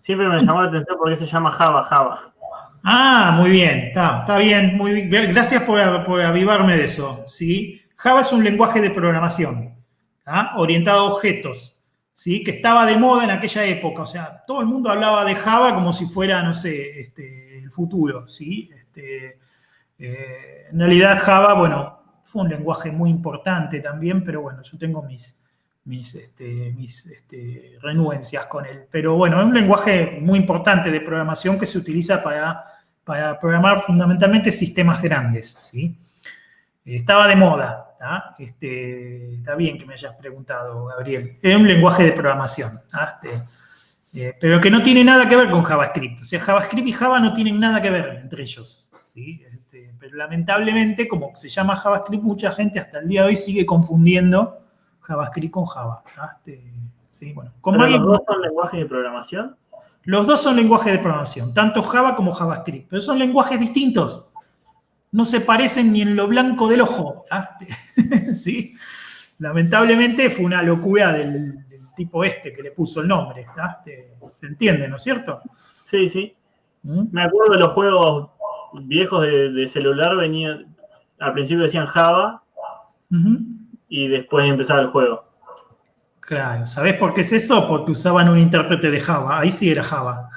Siempre me llamó la atención por qué se llama Java. Ah, muy bien, está bien, muy bien. Gracias por avivarme de eso, ¿sí? Java es un lenguaje de programación, ¿tá? Orientado a objetos, ¿sí? Que estaba de moda en aquella época, o sea, todo el mundo hablaba de Java como si fuera, no sé, el futuro, ¿sí? En realidad Java, bueno, fue un lenguaje muy importante también, pero bueno, yo tengo mis renuencias con él. Pero bueno, es un lenguaje muy importante de programación que se utiliza para programar fundamentalmente sistemas grandes, ¿sí? Estaba de moda, ¿tá? Está bien que me hayas preguntado, Gabriel. Es un lenguaje de programación, ¿tá? Pero que no tiene nada que ver con JavaScript. O sea, JavaScript y Java no tienen nada que ver entre ellos, ¿sí? Pero lamentablemente, como se llama JavaScript, mucha gente hasta el día de hoy sigue confundiendo JavaScript con Java. ¿Tá? Sí, bueno. ¿Pero los dos son lenguajes de programación? Los dos son lenguajes de programación, tanto Java como JavaScript, pero son lenguajes distintos. No se parecen ni en lo blanco del ojo. ¿Tá? ¿Sí? Lamentablemente fue una locura del tipo que le puso el nombre. ¿Tá? ¿Se entiende, no es cierto? Sí, sí. Me acuerdo de los juegos viejos de celular, al principio decían Java y después empezaba el juego. Claro, ¿sabés por qué es eso? Porque usaban un intérprete de Java. Ahí sí era Java.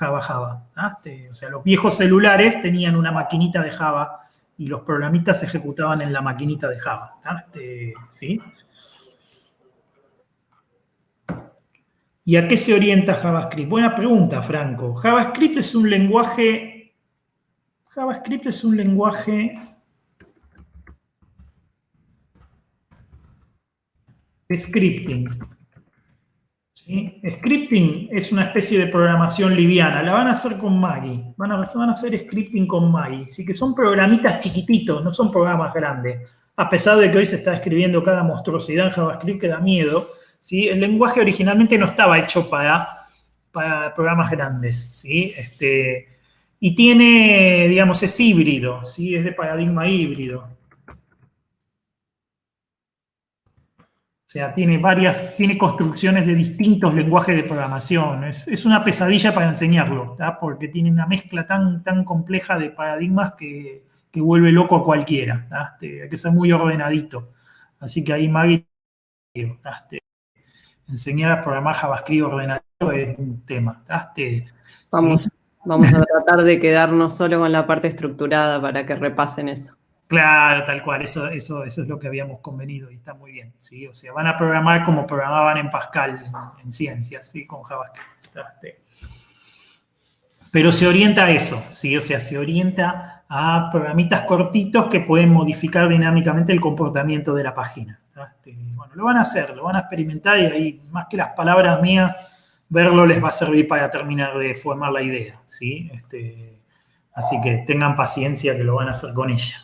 ¿Ah? O sea, los viejos celulares tenían una maquinita de Java y los programitas se ejecutaban en la maquinita de Java. ¿Ah? ¿Sí? ¿Y a qué se orienta JavaScript? Buena pregunta, Franco. JavaScript es un lenguaje de scripting. ¿Sí? Scripting es una especie de programación liviana. La van a hacer con Maggie. Van a hacer scripting con Maggie. Así que son programitas chiquititos, no son programas grandes. A pesar de que hoy se está escribiendo cada monstruosidad en JavaScript que da miedo, ¿sí? El lenguaje originalmente no estaba hecho para programas grandes, ¿sí? Y tiene, digamos, es híbrido, ¿sí? Es de paradigma híbrido. O sea, tiene construcciones de distintos lenguajes de programación. Es una pesadilla para enseñarlo, ¿tá? Porque tiene una mezcla tan compleja de paradigmas que vuelve loco a cualquiera. ¿Tá? Hay que ser muy ordenadito. Así que ahí Maggie, enseñar a programar JavaScript ordenadito es un tema. ¿Tá? Vamos a tratar de quedarnos solo con la parte estructurada para que repasen eso. Claro, tal cual, eso es lo que habíamos convenido y está muy bien, ¿sí? O sea, van a programar como programaban en Pascal, en ciencias, ¿sí? Con JavaScript. Pero se orienta a eso, ¿sí? O sea, se orienta a programitas cortitos que pueden modificar dinámicamente el comportamiento de la página. Bueno, lo van a hacer, lo van a experimentar y ahí, más que las palabras mías, verlo les va a servir para terminar de formar la idea, ¿sí? Así que tengan paciencia que lo van a hacer con ella.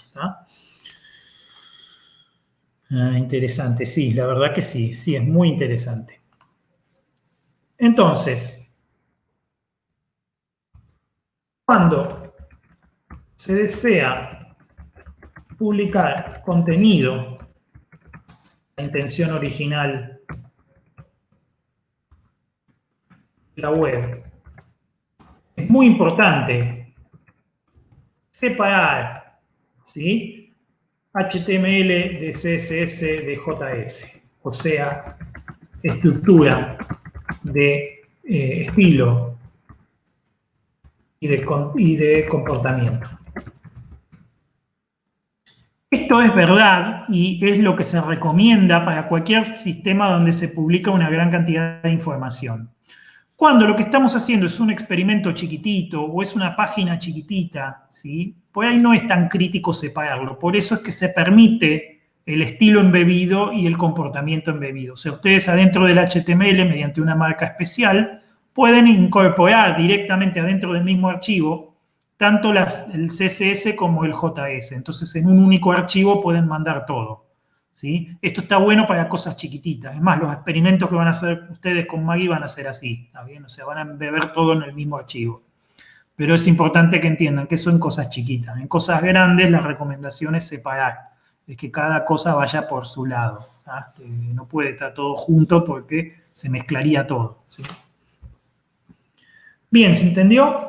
Interesante, sí, la verdad que sí, es muy interesante. Entonces, cuando se desea publicar contenido, la intención original de la web, es muy importante separar, ¿sí? HTML de CSS de JS, o sea, estructura de estilo y de comportamiento. Esto es verdad y es lo que se recomienda para cualquier sistema donde se publica una gran cantidad de información. Cuando lo que estamos haciendo es un experimento chiquitito o es una página chiquitita, ¿sí? Por ahí no es tan crítico separarlo. Por eso es que se permite el estilo embebido y el comportamiento embebido. O sea, ustedes adentro del HTML, mediante una marca especial, pueden incorporar directamente adentro del mismo archivo tanto el CSS como el JS. Entonces, en un único archivo pueden mandar todo, ¿sí? Esto está bueno para cosas chiquititas. Es más, los experimentos que van a hacer ustedes con Maggie van a ser así, ¿está bien? O sea, van a embeber todo en el mismo archivo. Pero es importante que entiendan que son cosas chiquitas. En cosas grandes, la recomendación es separar. Es que cada cosa vaya por su lado. No puede estar todo junto porque se mezclaría todo, ¿sí? Bien, ¿se entendió?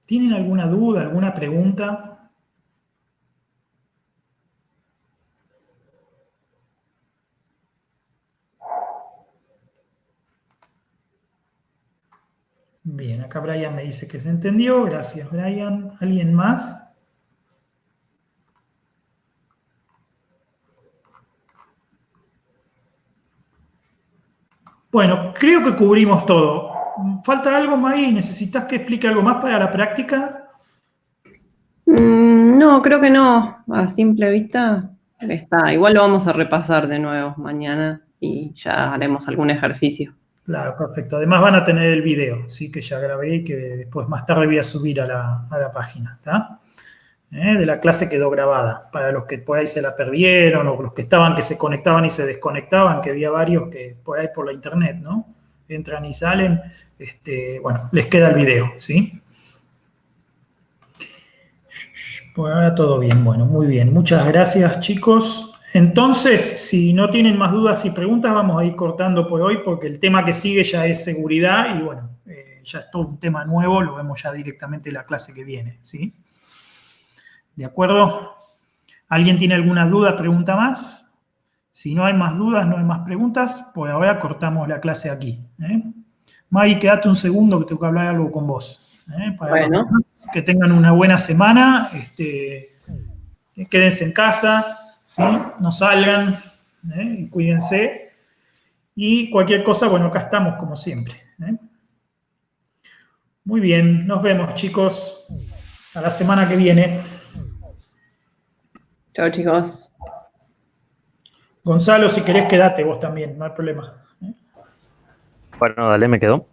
¿Tienen alguna duda, alguna pregunta? Bien, acá Brian me dice que se entendió. Gracias, Brian. ¿Alguien más? Bueno, creo que cubrimos todo. ¿Falta algo, Maggie? ¿Necesitas que explique algo más para la práctica? No, creo que no. A simple vista está. Igual lo vamos a repasar de nuevo mañana y ya haremos algún ejercicio. Claro, perfecto. Además van a tener el video, ¿sí? Que ya grabé y que después más tarde voy a subir a la página, ¿está? De la clase quedó grabada. Para los que por ahí se la perdieron o los que estaban, que se conectaban y se desconectaban, que había varios que por ahí por la internet, ¿no? Entran y salen, bueno, les queda el video, ¿sí? Por ahora todo bien, bueno, muy bien. Muchas gracias, chicos. Entonces, si no tienen más dudas y preguntas, vamos a ir cortando por hoy porque el tema que sigue ya es seguridad y bueno, ya es todo un tema nuevo, lo vemos ya directamente en la clase que viene, ¿sí? ¿De acuerdo? ¿Alguien tiene alguna duda, pregunta más? Si no hay más dudas, no hay más preguntas, pues ahora cortamos la clase aquí. Maggie, quédate un segundo que tengo que hablar algo con vos. Para Bueno. que tengan una buena semana, quédense en casa, ¿sí? No salgan, y cuídense. Y cualquier cosa, bueno, acá estamos como siempre. Muy bien, nos vemos, chicos. A la semana que viene. Chao, chicos. Gonzalo, si querés, quedate vos también, no hay problema. Bueno, dale, me quedo.